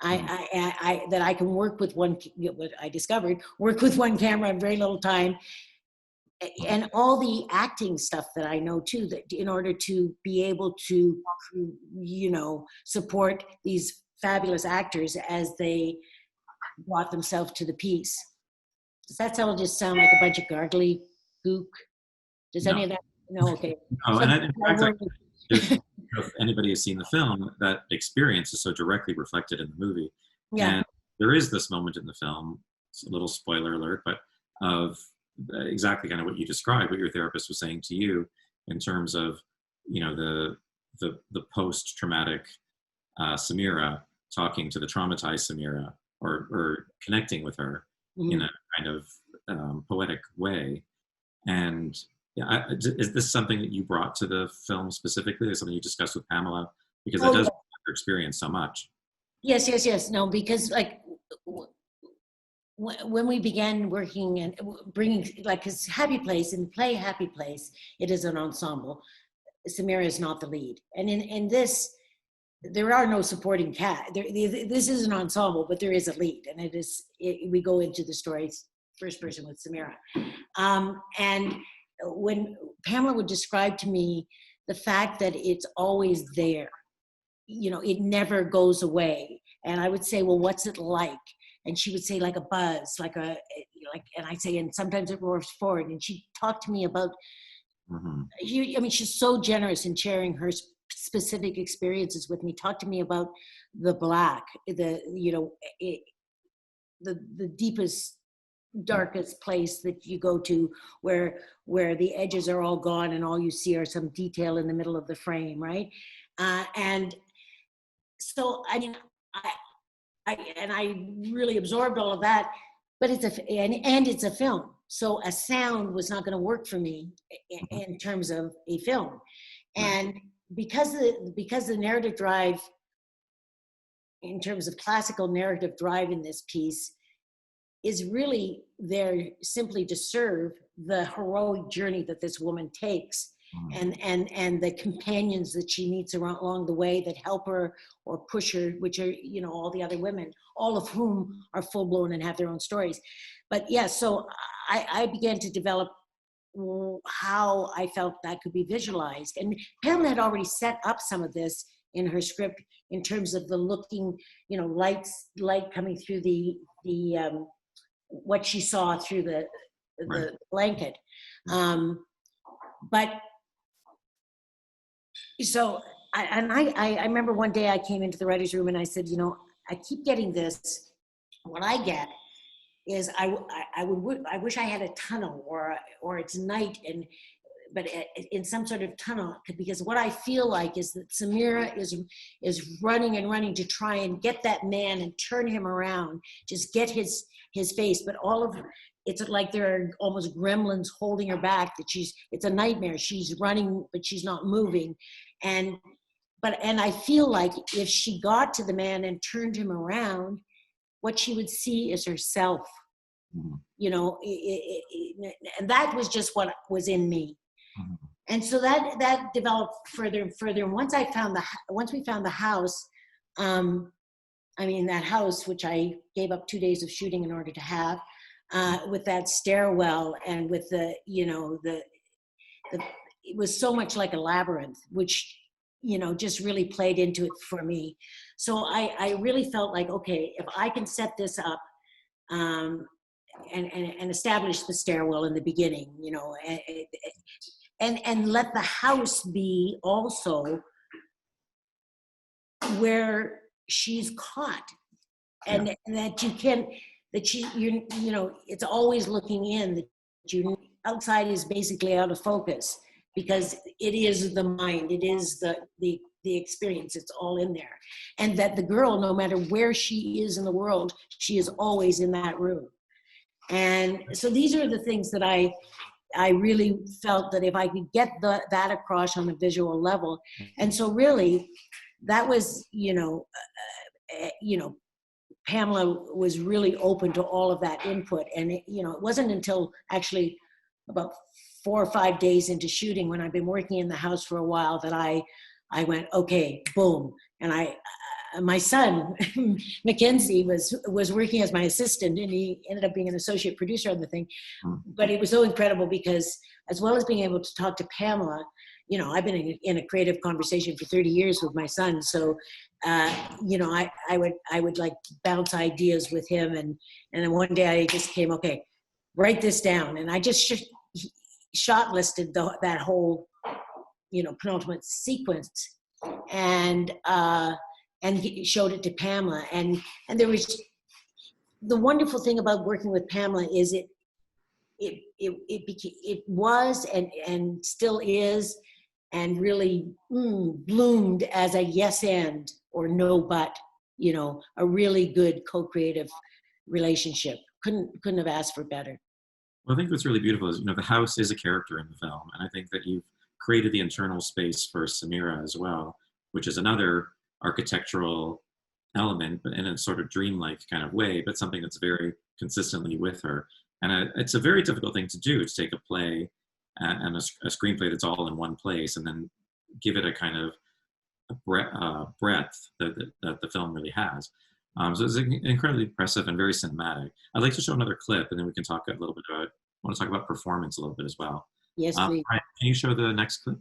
That I can work with what I discovered, work with one camera in very little time, and all the acting stuff that I know too, that in order to be able to, support these fabulous actors as they brought themselves to the piece. Does that just sound like a bunch of gargly gook? Does any of that? No, okay. No, and in fact, if anybody has seen the film, that experience is so directly reflected in the movie. Yeah. And there is this moment in the film, it's a little spoiler alert, but of exactly kind of what you described, what your therapist was saying to you in terms of, the post-traumatic Samira talking to the traumatized Samira, or connecting with her in a kind of poetic way. And is this something that you brought to the film specifically? Is something you discussed with Pamela? Because it does your experience so much. Yes. No, because when we began working and bringing, because Happy Place, in the play Happy Place, it is an ensemble. Samira is not the lead. And in this, there are no supporting cast. This is an ensemble, but there is a lead. And we go into the stories first person with Samira. And when Pamela would describe to me the fact that it's always there, it never goes away. And I would say, well, what's it like? And she would say, like a buzz, and I say, and sometimes it roars forward. And she talked to me about, she's so generous in sharing her specific experiences with me. Talk to me about the black, the deepest, darkest place that you go to, where the edges are all gone and all you see are some detail in the middle of the frame, right? And so I really absorbed all of that, but it's a film. So a sound was not going to work for me in terms of a film. And because the narrative drive, in terms of classical narrative drive in this piece, is really there simply to serve the heroic journey that this woman takes and the companions that she meets along the way that help her or push her, which are, you know, all the other women, all of whom are full blown and have their own stories. But yeah, so I began to develop how I felt that could be visualized. And Pamela had already set up some of this in her script in terms of the looking, you know, light coming through the what she saw through the blanket. But so I remember one day I came into the writer's room and I said, you know, I keep getting this. What I get is I wish I had a tunnel or it's night but in some sort of tunnel, because what I feel like is that Samira is running and running to try and get that man and turn him around, just get his face. But it's like there are almost gremlins holding her back, it's a nightmare. She's running, but she's not moving. And I feel like if she got to the man and turned him around, what she would see is herself, you know, and that was just what was in me. And so that developed further and further. And once we found the house, I mean, that house, which I gave up 2 days of shooting in order to have, with that stairwell and with it was so much like a labyrinth, which, you know, just really played into it for me. So I really felt like, okay, if I can set this up and establish the stairwell in the beginning, you know, and let the house be also where she's caught, and that you know, it's always looking in, that outside is basically out of focus, because it is the mind, it is the experience, it's all in there. And that the girl, no matter where she is in the world, she is always in that room. And so these are the things that I really felt that if I could get that across on a visual level. And so really, that was, you know, Pamela was really open to all of that input. And it wasn't until actually about 4 or 5 days into shooting, when I'd been working in the house for a while, that I went, okay, boom. And my son, Mackenzie, was working as my assistant, and he ended up being an associate producer on the thing. But it was so incredible because, as well as being able to talk to Pamela, you know, I've been in a creative conversation for 30 years with my son. So, you know, I would like bounce ideas with him. And then one day I just came, okay, write this down. And I just shot listed that whole, you know, penultimate sequence, and showed it to Pamela. And there was, the wonderful thing about working with Pamela is it was and still is, and really bloomed as a yes and or no but, you know, a really good co-creative relationship. Couldn't have asked for better. Well, I think what's really beautiful is, you know, the house is a character in the film, and I think that you've created the internal space for Samira as well, which is another architectural element, but in a sort of dreamlike kind of way, but something that's very consistently with her. And it's a very difficult thing to do, to take a play and a screenplay that's all in one place, and then give it a kind of breadth that the film really has. So it's incredibly impressive and very cinematic. I'd like to show another clip, and then we can talk a little bit about, I want to talk about performance a little bit as well. Yes, please. Ryan, can you show the next clip?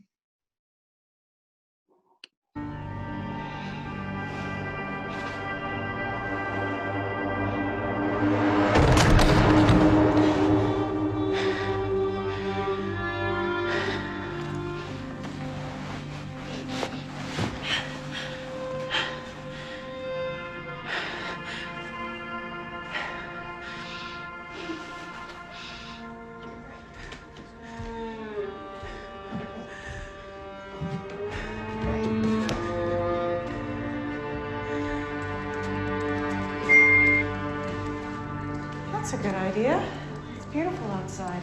That's a good idea. It's beautiful outside.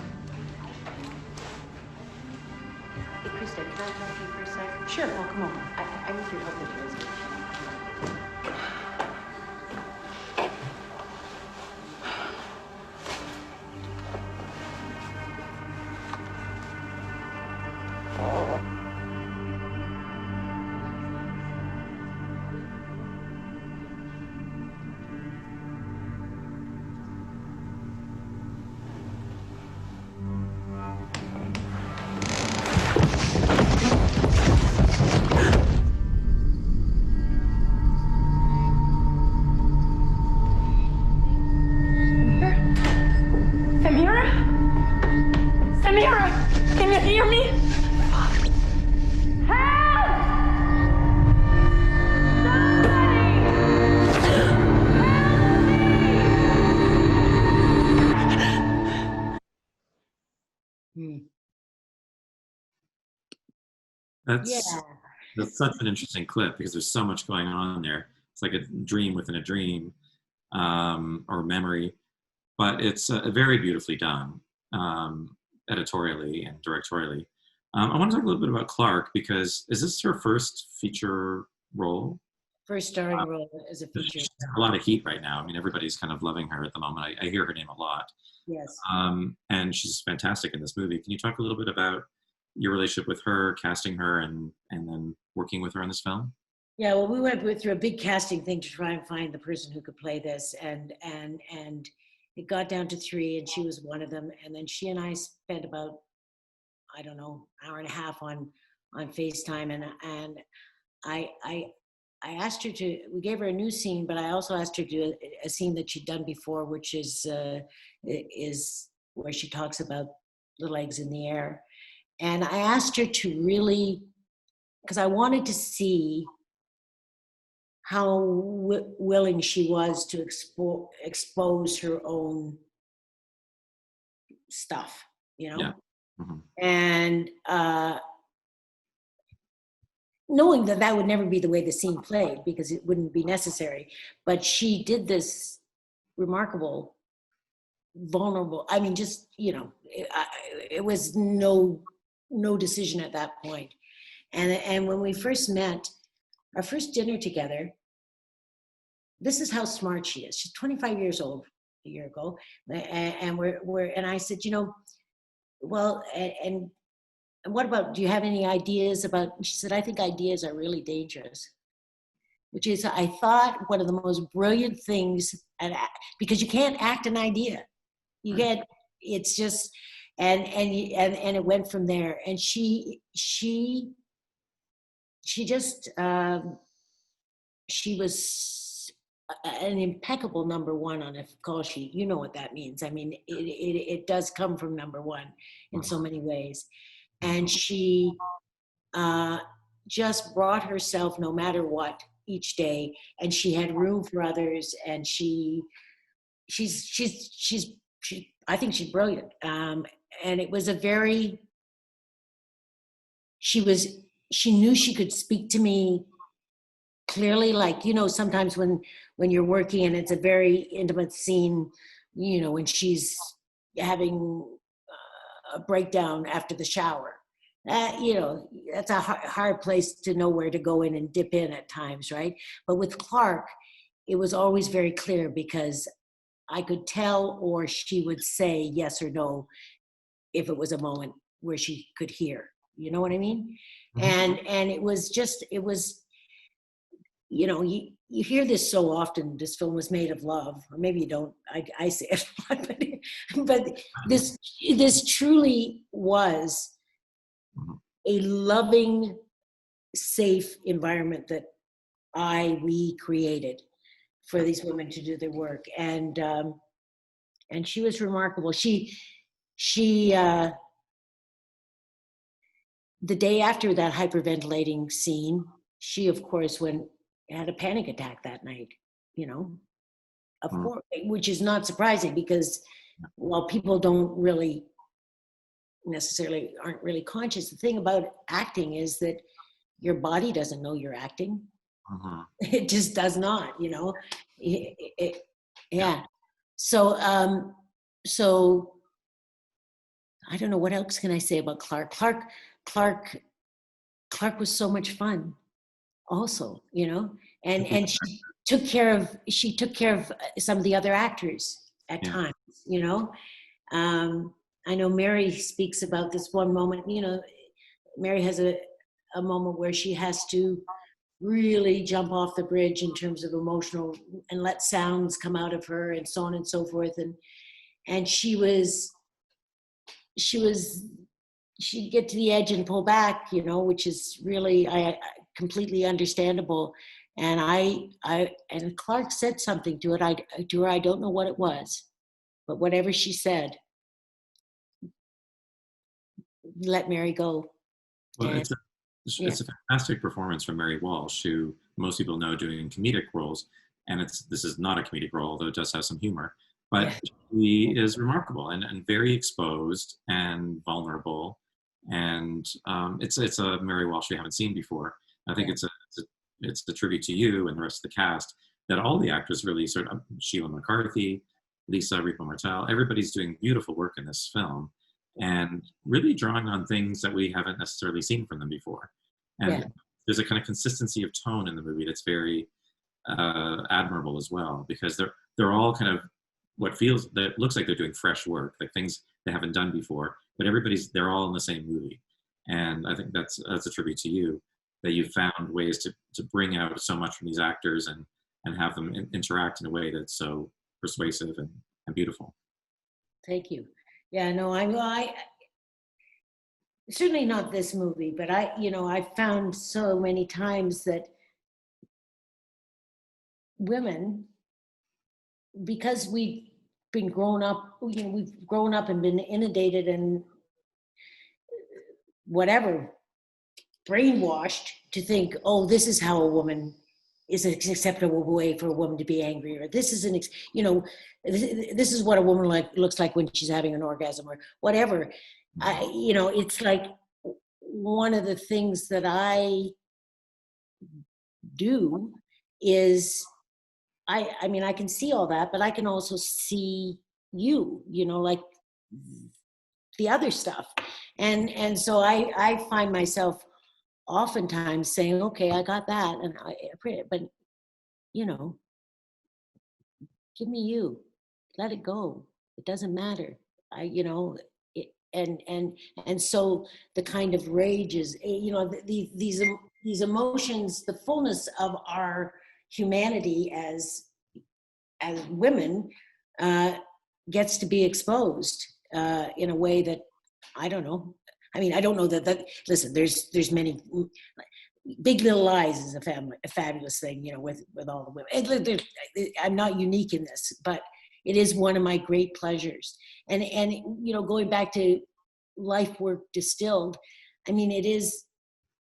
Hey, Krista, can I talk to you for a sec? Sure, well, come over. I need your help with this. Sarah, can you hear me? Help! That's Yeah. that's such an interesting clip because there's so much going on there. It's like a dream within a dream, or memory, but it's very beautifully done, editorially and directorially. I want to talk a little bit about Clark because is this her first feature role? First starring role as a feature. She's got a lot of heat right now. I mean, everybody's kind of loving her at the moment. I hear her name a lot. Yes. And she's fantastic in this movie. Can you talk a little bit about your relationship with her, casting her, and then working with her in this film? Yeah, well, we went through a big casting thing to try and find the person who could play this, and it got down to 3, and she was one of them. And then she and I spent about, I don't know, hour and a half on FaceTime, and I asked her to. We gave her a new scene, but I also asked her to do a scene that she'd done before, which is where she talks about little eggs in the air. And I asked her to really, because I wanted to see how willing she was to expose her own stuff, you know? Yeah. Mm-hmm. And knowing that that would never be the way the scene played because it wouldn't be necessary. But she did this remarkable, vulnerable, I mean, just, you know, it was no decision at that point. And when we first met, our first dinner together, this is how smart she is. She's 25 years old a year ago. And I said, you know, well, and what about, do you have any ideas about, she said, I think ideas are really dangerous. Which is, I thought, one of the most brilliant things, because you can't act an idea. You get, it's just, and it went from there. And she just, she was an impeccable number 1 on a call sheet. You know what that means. I mean, it does come from number 1 in so many ways. And she just brought herself no matter what each day, and she had room for others, and she's I think she's brilliant. And it was a very, she knew she could speak to me clearly, like, you know, sometimes when you're working and it's a very intimate scene, you know, when she's having a breakdown after the shower, you know, that's a hard place to know where to go in and dip in at times, right? But with Clark, it was always very clear because I could tell, or she would say yes or no if it was a moment where she could hear. You know what I mean? Mm-hmm. And it was just, it was, you know, you hear this so often, this film was made of love, or maybe you don't, I say it a lot, but this truly was a loving, safe environment that we created for these women to do their work. And she was remarkable. She the day after that hyperventilating scene, she of course had a panic attack that night, you know, of course, which is not surprising because while people don't really necessarily aren't really conscious, the thing about acting is that your body doesn't know you're acting. It just does not, you know. Yeah. So I don't know, what else can I say about Clark? Clark was so much fun also, you know, and she took care of some of the other actors at times, you know. I know Mary speaks about this one moment, you know, Mary has a moment where she has to really jump off the bridge in terms of emotional and let sounds come out of her and so on and so forth. And she'd get to the edge and pull back, you know, which is really completely understandable. And and Clark said something to her. I don't know what it was, but whatever she said let Mary go. Well, And- it's a fantastic performance from Mary Walsh, who most people know doing comedic roles, and this is not a comedic role, although it does have some humor. But she is remarkable and very exposed and vulnerable, and it's a Mary Walsh we haven't seen before. I think it's a tribute to you and the rest of the cast that all the actors really sort of Sheila McCarthy, Lisa Rico Martel, everybody's doing beautiful work in this film, and really drawing on things that we haven't necessarily seen from them before. And there's a kind of consistency of tone in the movie that's very admirable as well, because they're all kind of that looks like they're doing fresh work, like things they haven't done before, but they're all in the same movie. And I think that's a tribute to you, that you've found ways to bring out so much from these actors and have them interact in a way that's so persuasive and beautiful. Thank you. Yeah, no, I certainly not this movie, but I found so many times that women, because we've been grown up, we've grown up and been inundated and whatever, brainwashed to think, oh, this is how a woman is an acceptable way for a woman to be angry, or this is this is what a woman looks like when she's having an orgasm, or whatever. It's like one of the things that I do is I mean, I can see all that, but I can also see like the other stuff. And so I find myself oftentimes saying, okay, I got that, and I appreciate it, but give me you, let it go. It doesn't matter. And so the kind of rage is, these emotions, the fullness of our humanity as women gets to be exposed in a way that I don't know. I mean, I don't know that listen, there's many. Big Little Lies is a fabulous thing, with all the women. I'm not unique in this, but it is one of my great pleasures. And going back to life work distilled, I mean, it is.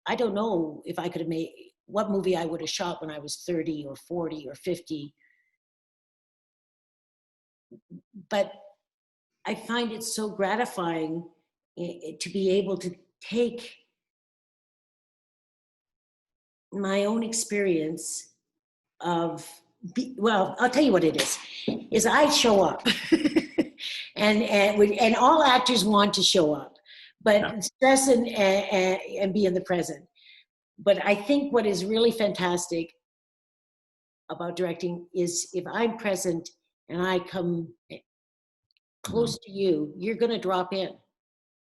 I don't know if I could have made what movie I would have shot when I was 30 or 40 or 50, but I find it so gratifying to be able to take my own experience of, I'll tell you what it is I show up and all actors want to show up, but stress and be in the present. But I think what is really fantastic about directing is if I'm present and I come close to you, you're going to drop in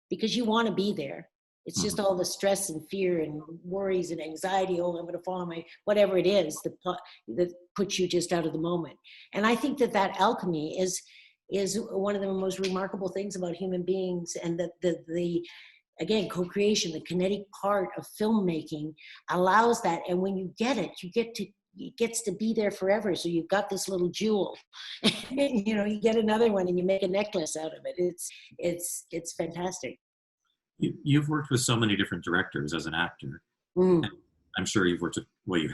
because you want to be there. It's just all the stress and fear and worries and anxiety. Oh, I'm going to fall on whatever it is that puts you just out of the moment. And I think that alchemy is one of the most remarkable things about human beings, and that the again, co-creation, the kinetic part of filmmaking allows that. And when you get it, it gets to be there forever. So you've got this little jewel, you get another one and you make a necklace out of it. It's fantastic. You've worked with so many different directors as an actor. Mm. I'm sure you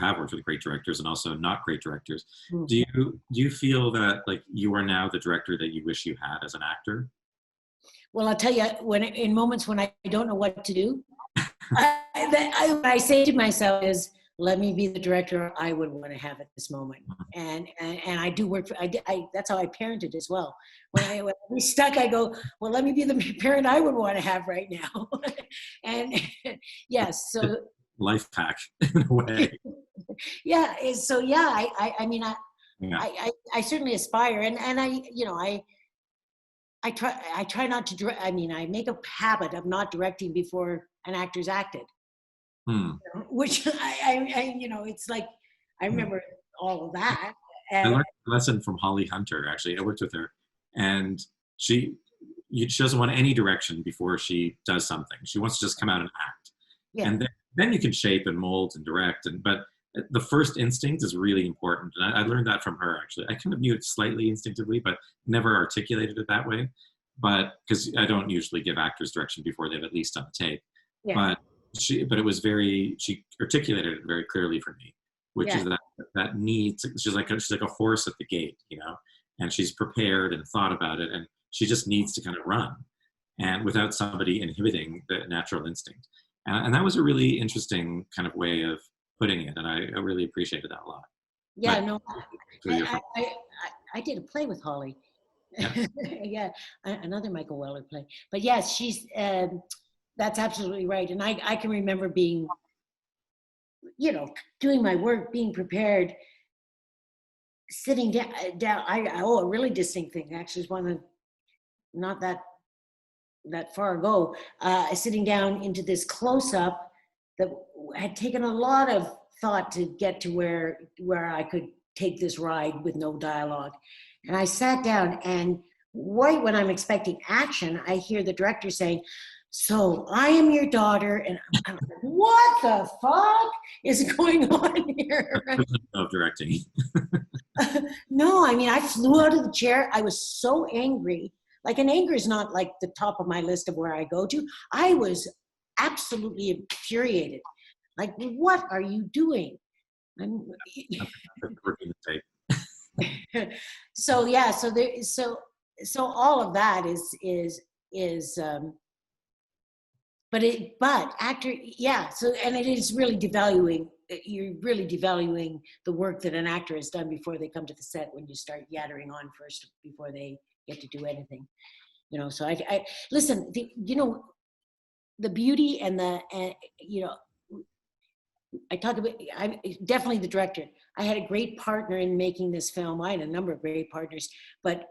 have worked with great directors and also not great directors. Mm. Do you feel that like you are now the director that you wish you had as an actor? Well, I'll tell you, in moments when I don't know what to do, I say to myself is, let me be the director I would want to have at this moment. And I do work that's how I parented as well. When I was stuck, I go, well, let me be the parent I would want to have right now. And yes, so life hack in a way. Yeah. So yeah, I certainly aspire, and I try not to direct. I mean, I make a habit of not directing before an actor's acted. Which it's like, I remember all of that. And I learned a lesson from Holly Hunter, actually. I worked with her, and she doesn't want any direction before she does something. She wants to just come out and act. Yeah. And then you can shape and mold and direct. But the first instinct is really important. And I learned that from her, actually. I kind of knew it slightly instinctively, but never articulated it that way. but because I don't usually give actors direction before they've at least done the take. Yeah. But it was she articulated it very clearly for me, which is that need. She's like a horse at the gate, and she's prepared and thought about it, and she just needs to kind of run, and without somebody inhibiting the natural instinct. And that was a really interesting kind of way of putting it, and I really appreciated that a lot. Yeah, But, no, I did a play with Holly. Yeah. Yeah, another Michael Weller play. But yes, she's, that's absolutely right. And I can remember being, doing my work, being prepared, sitting down. A really distinct thing, actually, is one of, not that far ago, sitting down into this close-up that had taken a lot of thought to get to where I could take this ride with no dialogue. And I sat down, and right when I'm expecting action, I hear the director saying, "So I am your daughter," and I'm like, what the fuck is going on here? Of directing. No, I mean, I flew out of the chair. I was so angry. Like, and anger is not like the top of my list of where I go to. I was absolutely infuriated. Like, what are you doing? So yeah, so all of that is but actor, yeah. So, and it is really devaluing. You're really devaluing the work that an actor has done before they come to the set, when you start yattering on first before they get to do anything. So I listen. The beauty and I talk about, I'm definitely the director. I had a great partner in making this film. I had a number of great partners, but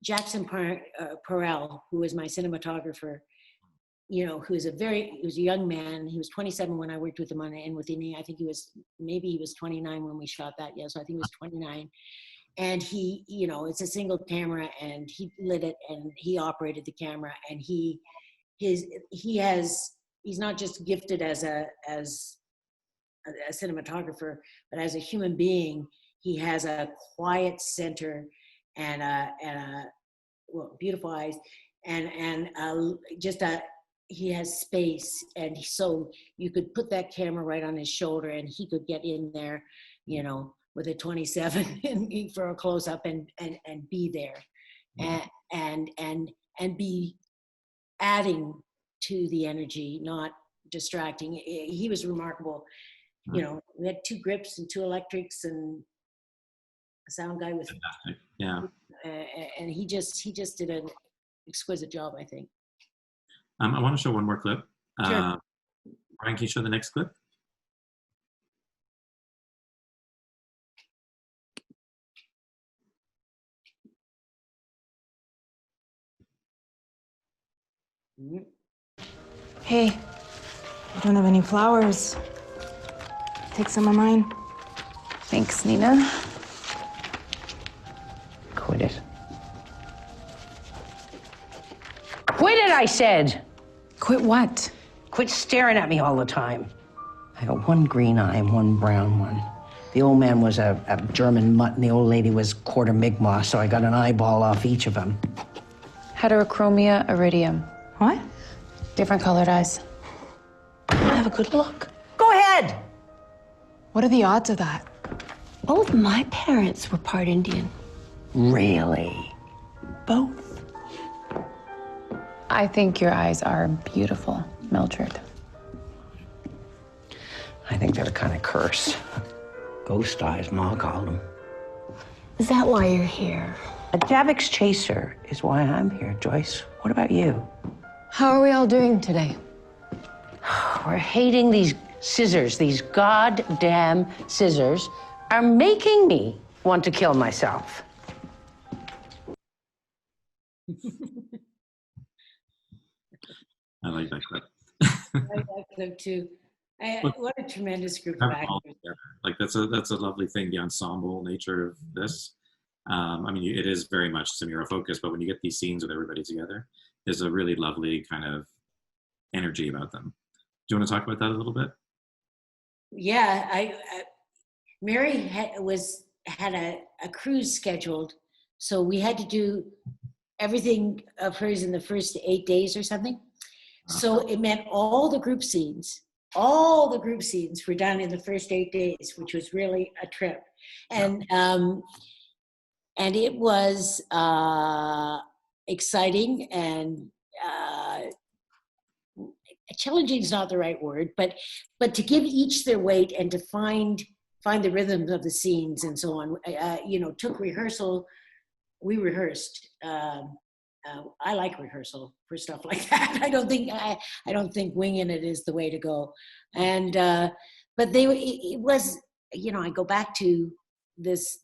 Jackson Perel, who was my cinematographer, he was a young man. He was 27 when I worked with him on And Within Me. I think he was 29 when we shot that. Yeah, so I think he was 29. And he, it's a single camera, and he lit it, and he operated the camera, and he's not just gifted as a cinematographer, but as a human being. He has a quiet center and beautiful eyes, and he has space, and so you could put that camera right on his shoulder, and he could get in there, with a 27 and for a close up and be there, and be adding to the energy, not distracting. He was remarkable. We had 2 grips and 2 electrics and a sound guy with, yeah. And he just did an exquisite job, I think. I want to show one more clip. Sure. Brian, can you show the next clip? Hey, I don't have any flowers. Take some of mine. Thanks, Nina. Quit it. Quit it, I said! Quit what? Quit staring at me all the time. I got one green eye and one brown one. The old man was a German mutt, and the old lady was quarter Mi'kmaq, so I got an eyeball off each of them. Heterochromia, iridium. What? Different colored eyes. Have a good look. Go ahead! What are the odds of that? Both my parents were part Indian. Really? Both? I think your eyes are beautiful, Mildred. I think they're kind of cursed. Ghost eyes, Ma called them. Is that why you're here? A Javix chaser is why I'm here, Joyce. What about you? How are we all doing today? We're hating these scissors. These goddamn scissors are making me want to kill myself. I like that clip. I like that clip too. What a tremendous group of actors. Like that's a lovely thing, the ensemble nature of this. It is very much Samira focused, but when you get these scenes with everybody together, there's a really lovely kind of energy about them. Do you want to talk about that a little bit? Yeah, Mary had a cruise scheduled, so we had to do everything of hers in the first 8 days or something. So it meant all the group scenes were done in the first 8 days, which was really a trip. And it was exciting and challenging is not the right word, but to give each their weight and to find the rhythms of the scenes and so on. Took rehearsal. We rehearsed. I like rehearsal for stuff like that. I don't think winging it is the way to go. And but it was, I go back to this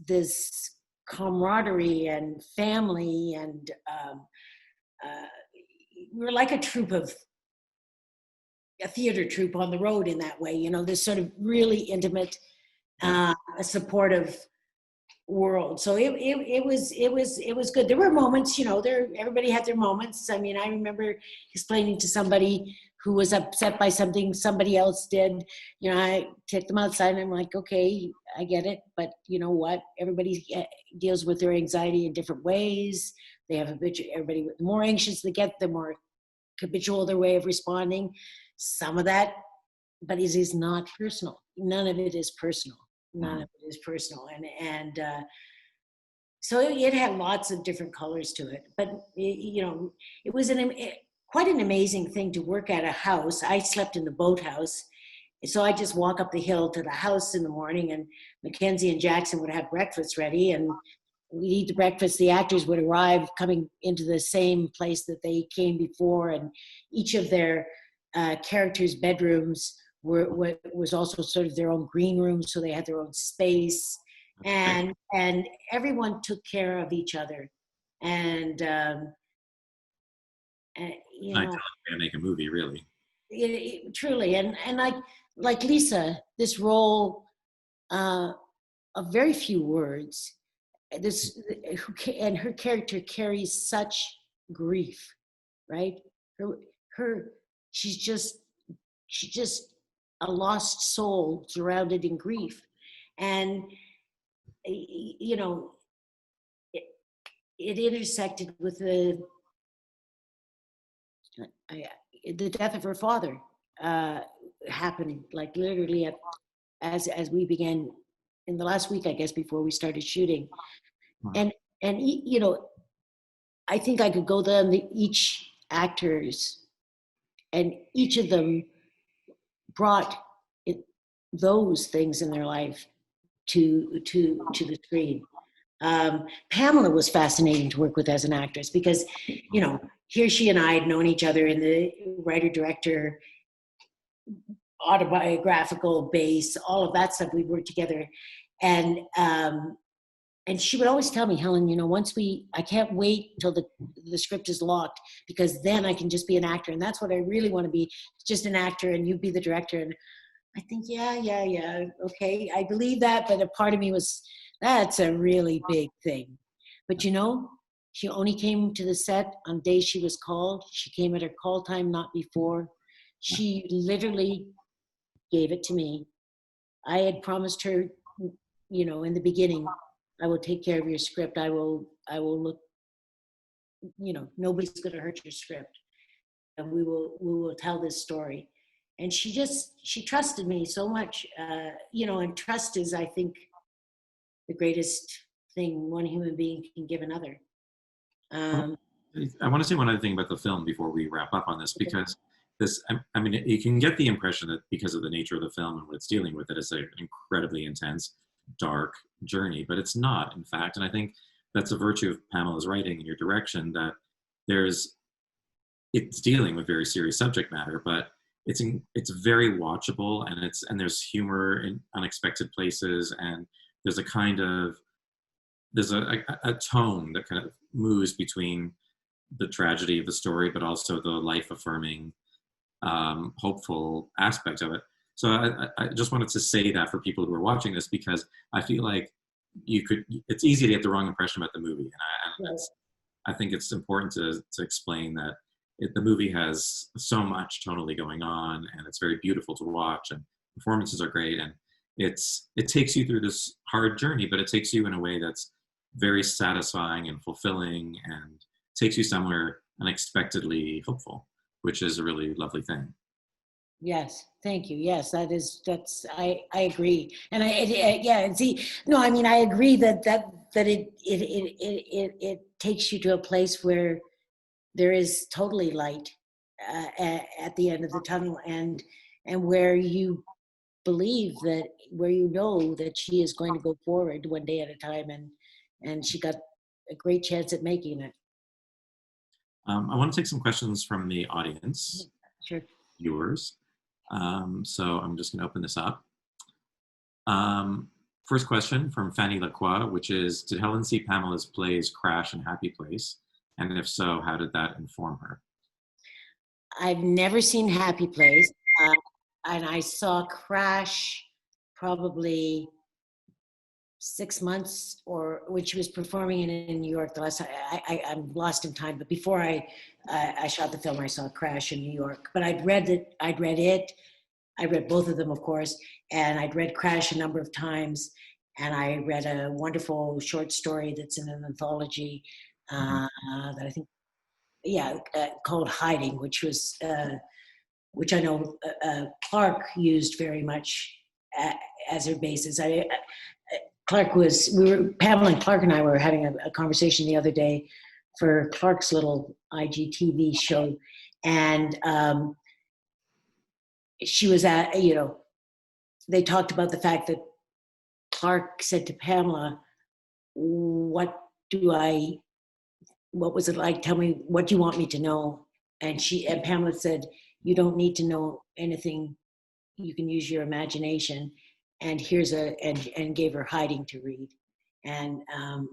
camaraderie and family, and we're like a theater troupe on the road in that way. This sort of really intimate, supportive world. So it was good. There were moments, everybody had their moments. I mean, I remember explaining to somebody who was upset by something somebody else did. I take them outside and I'm like, okay, I get it, but you know what? Everybody deals with their anxiety in different ways. They have everybody, the more anxious they get, the more habitual their way of responding. Some of that, but it is not personal. None of it is personal. None of it is personal. And so it had lots of different colors to it. But, it was quite an amazing thing to work at a house. I slept in the boathouse. So I just walk up the hill to the house in the morning, and Mackenzie and Jackson would have breakfast ready, and we'd eat the breakfast. The actors would arrive coming into the same place that they came before, and each of their characters' bedrooms was also sort of their own green room, so they had their own space, and everyone took care of each other, and I make a movie, really. Truly, and like Lisa, this role of very few words, and her character carries such grief, right? She's just a lost soul surrounded in grief. And, it intersected with the death of her father happened, like literally as we began in the last week, I guess, before we started shooting. And I think I could go down to each actors, and each of them brought those things in their life to the screen. Pamela was fascinating to work with as an actress because, here she and I had known each other in the writer-director, autobiographical base, all of that stuff. We worked together, and she would always tell me, Helen, I can't wait till the script is locked, because then I can just be an actor, and that's what I really want to be, just an actor, and you be the director. And I think, yeah, okay, I believe that, but a part of me was, that's a really big thing. But she only came to the set on days she was called. She came at her call time, not before. She literally gave it to me. I had promised her, in the beginning, I will take care of your script. I will look, nobody's going to hurt your script. And we will tell this story. And she trusted me so much, and trust is, I think, the greatest thing one human being can give another. I want to say one other thing about the film before we wrap up on this, because you can get the impression that because of the nature of the film and what it's dealing with, that it's an incredibly intense, dark journey, but it's not, in fact. And I think that's a virtue of Pamela's writing and your direction, that it's dealing with very serious subject matter, but it's very watchable, and there's humor in unexpected places, and there's a tone that kind of moves between the tragedy of the story, but also the life-affirming, hopeful aspect of it. So I just wanted to say that for people who are watching this, because I feel like it's easy to get the wrong impression about the movie. And I think it's important to explain that the movie has so much tonally going on, and it's very beautiful to watch, and performances are great, and it takes you through this hard journey, but it takes you in a way that's very satisfying and fulfilling, and takes you somewhere unexpectedly hopeful, which is a really lovely thing. Yes, thank you. Yes, I agree. And yeah, and see, no, I mean, I agree that it takes you to a place where there is totally light at the end of the tunnel, and where you believe that, where you know that she is going to go forward one day at a time, and she got a great chance at making it. I want to take some questions from the audience, Sure. viewers. So I'm just going to open this up. First question from Fanny Lacroix, which is, did Helen see Pamela's plays Crash and Happy Place? And if so, how did that inform her? I've never seen Happy Place, and I saw Crash probably 6 months, or when she was performing in New York. The last time, I'm lost in time, but before I shot the film, I saw Crash in New York. But I'd read it. I read both of them, of course, and I'd read Crash a number of times, and I read a wonderful short story that's in an anthology that I think, called Hiding, which I know Clark used very much as her basis. Pamela and Clark and I were having a conversation the other day for Clark's little IGTV show, and she was they talked about the fact that Clark said to Pamela, what was it like? Tell me, what do you want me to know? And Pamela said, you don't need to know anything. You can use your imagination. And and gave her Hiding to read. And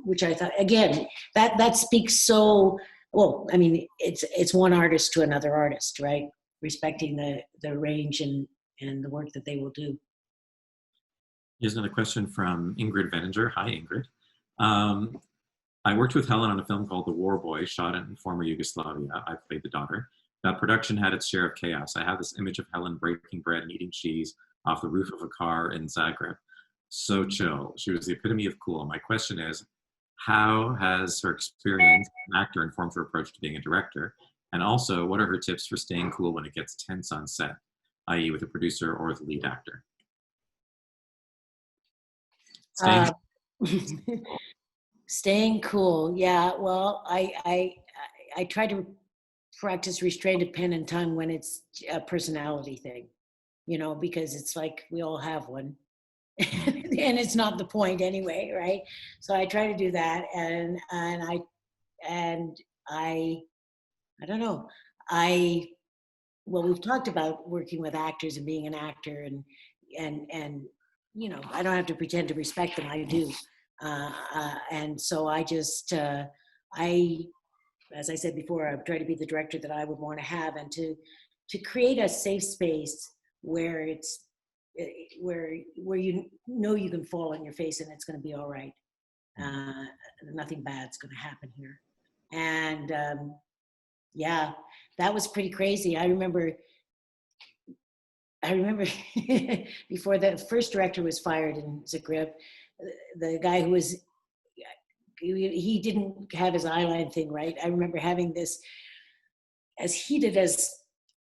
which I thought, again, that speaks so well. I mean, it's one artist to another artist, right? Respecting the range and the work that they will do. Here's another question from Ingrid Venninger. Hi, Ingrid. I worked with Helen on a film called The War Boy, shot in former Yugoslavia. I played the daughter. That production had its share of chaos. I have this image of Helen breaking bread and eating cheese off the roof of a car in Zagreb. So chill. She was the epitome of cool. My question is, how has her experience as an actor informed her approach to being a director? And also, what are her tips for staying cool when it gets tense on set, i.e. with a producer or the lead actor? Staying cool. Yeah, well, I try to practice restraint of pen and tongue when it's a personality thing, because it's like we all have one. And it's not the point anyway, right? So I try to do that, and I don't know. We've talked about working with actors and being an actor, and I don't have to pretend to respect them. I do, and so I just as I said before, I try to be the director that I would want to have, and to create a safe space where it's where you can fall on your face and it's going to be all right. Nothing bad's going to happen here. And that was pretty crazy. I remember before the first director was fired in Zagreb, the guy who was, he didn't have his eyeline thing right. I remember having this, as heated as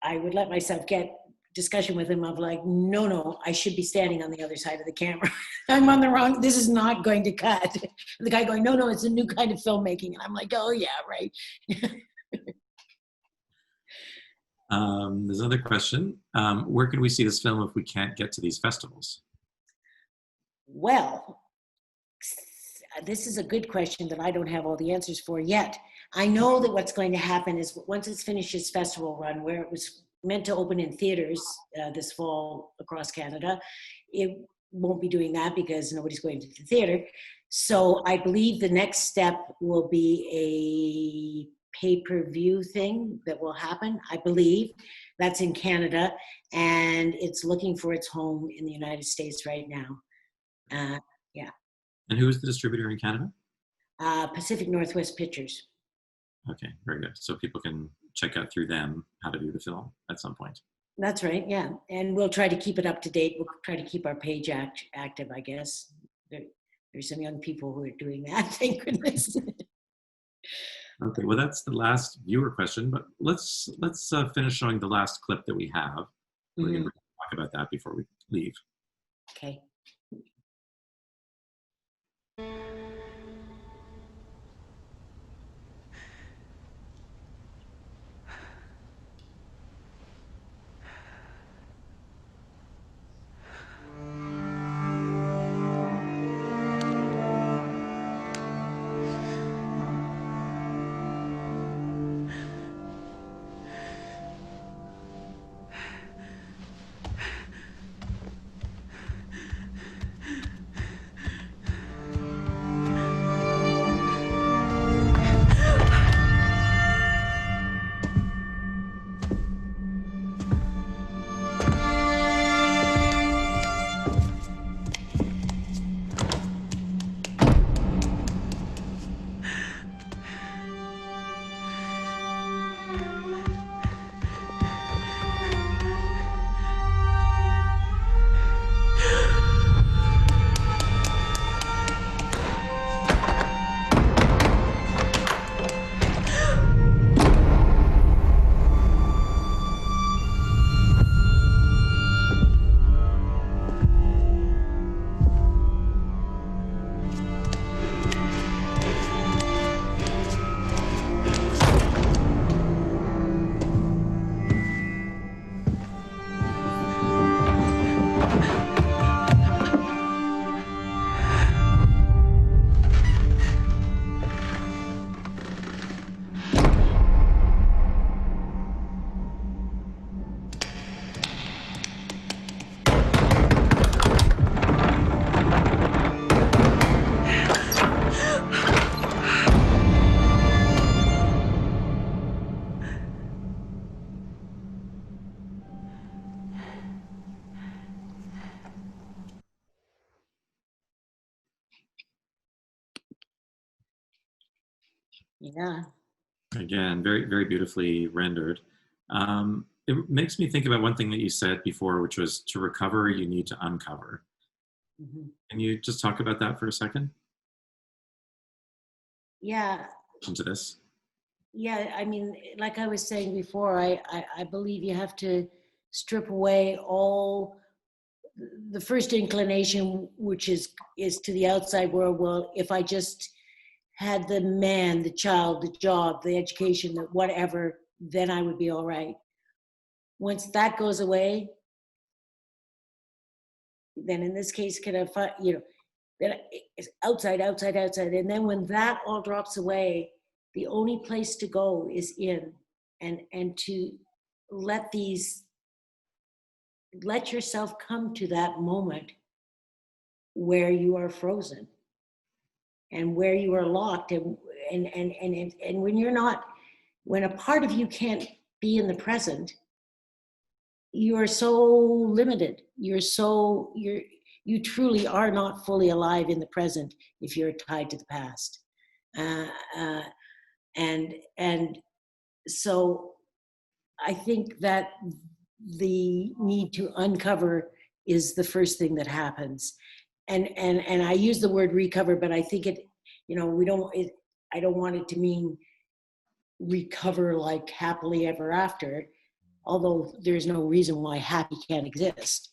I would let myself get, discussion with him of like, no, I should be standing on the other side of the camera. I'm on the wrong, this is not going to cut. And the guy going, no, it's a new kind of filmmaking. And I'm like, oh yeah, right. There's another question. Where can we see this film if we can't get to these festivals? Well, this is a good question that I don't have all the answers for yet. I know that what's going to happen is once it's finished its festival run, where it was meant to open in theaters this fall across Canada, it won't be doing that because nobody's going to the theater. So I believe the next step will be a pay-per-view thing that will happen. I believe that's in Canada, and it's looking for its home in the United States right now. Yeah. And who is the distributor in Canada? Pacific Northwest Pictures. Okay, very good. So people can check out through them how to view the film at some point. That's right, yeah. And we'll try to keep it up to date. We'll try to keep our page active, I guess. There's some young people who are doing that, thank goodness. Okay, well, that's the last viewer question, but let's finish showing the last clip that we have. We can talk about that before we leave. Okay. Yeah. Again, very, very beautifully rendered. It makes me think about one thing that you said before, which was to recover, you need to uncover. Can you just talk about that for a second? Yeah. Into this. Yeah, I mean, like I was saying before, I believe you have to strip away all the first inclination, which is to the outside world. Well, if I just had the man, the child, the job, the education, the whatever, then I would be all right. Once that goes away, then in this case, can I find, then it's outside, outside, outside. And then when that all drops away, the only place to go is in, and to let yourself come to that moment where you are frozen and where you are locked, and when you're not, when a part of you can't be in the present, you are so limited. You truly are not fully alive in the present if you're tied to the past. And so I think that the need to uncover is the first thing that happens. And I use the word recover, but I think I don't want it to mean recover like happily ever after, although there's no reason why happy can't exist,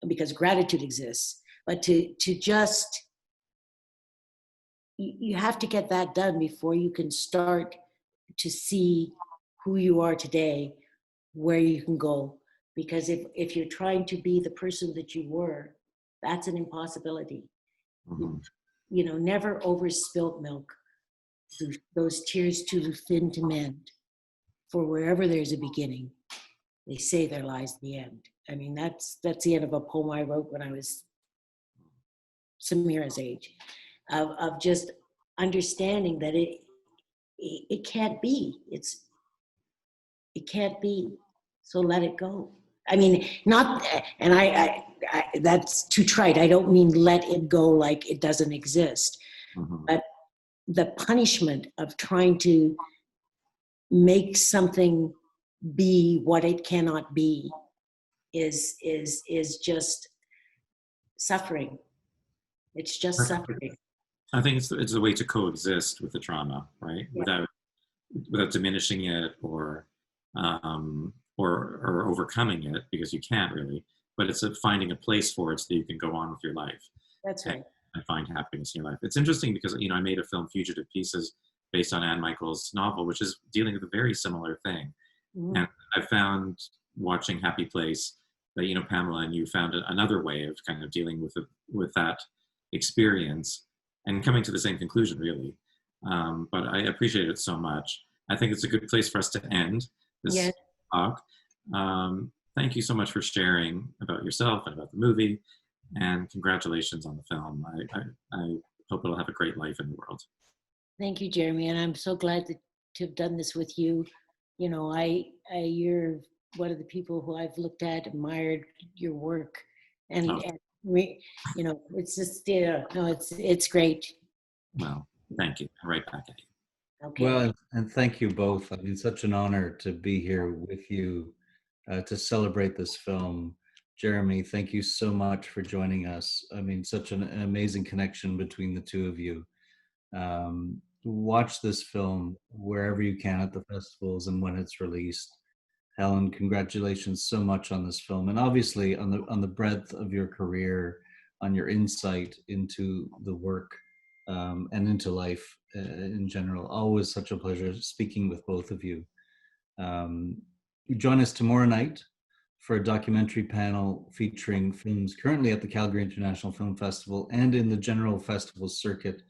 because gratitude exists. But to just, you have to get that done before you can start to see who you are today, where you can go. Because if you're trying to be the person that you were, that's an impossibility. Never over spilt milk, those tears too thin to mend. For wherever there's a beginning, they say there lies the end. I mean, that's the end of a poem I wrote when I was Samira's age, of just understanding that it can't be. It can't be. So let it go. I mean, not, and I that's too trite. I don't mean let it go like it doesn't exist, but the punishment of trying to make something be what it cannot be is just suffering. It's just suffering. I think it's a way to coexist with the trauma, right? Yeah. Without diminishing it or overcoming it, because you can't really. But it's finding a place for it so that you can go on with your life. That's right. And find happiness in your life. It's interesting because I made a film, Fugitive Pieces, based on Anne Michael's novel, which is dealing with a very similar thing. Mm-hmm. And I found watching Happy Place that Pamela and you found another way of kind of dealing with that experience and coming to the same conclusion, really. But I appreciate it so much. I think it's a good place for us to end this talk. Thank you so much for sharing about yourself and about the movie, and congratulations on the film. I hope it'll have a great life in the world. Thank you, Jeremy, and I'm so glad to have done this with you. You're one of the people who I've looked at, admired your work, and it's just it's great. Well, thank you. Right back at you. Okay. Well, and thank you both. I mean, such an honor to be here with you to celebrate this film. Jeremy, thank you so much for joining us. I mean, such an amazing connection between the two of you. Watch this film wherever you can at the festivals and when it's released. Helen, congratulations so much on this film, and obviously on the breadth of your career, on your insight into the work and into life in general. Always such a pleasure speaking with both of you. Join us tomorrow night for a documentary panel featuring films currently at the Calgary International Film Festival and in the general festival circuit,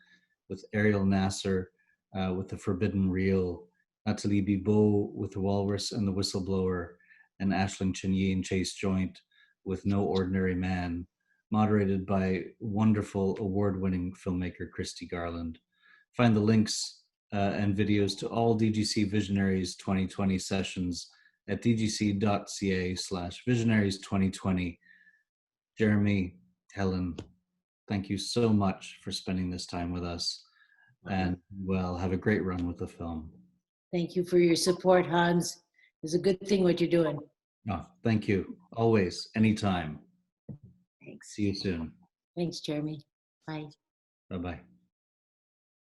with Ariel Nasser with The Forbidden Reel, Nathalie Bibot with The Walrus and the Whistleblower, and Aisling Chenyi and Chase Joint with No Ordinary Man, moderated by wonderful award-winning filmmaker Christy Garland. Find the links and videos to all DGC Visionaries 2020 sessions at dgc.ca/visionaries2020. Jeremy, Helen, thank you so much for spending this time with us, and well, have a great run with the film. Thank you for your support, Hans. It's a good thing what you're doing. Oh, thank you. Always, anytime. Thanks. See you soon. Thanks, Jeremy. Bye. Bye-bye.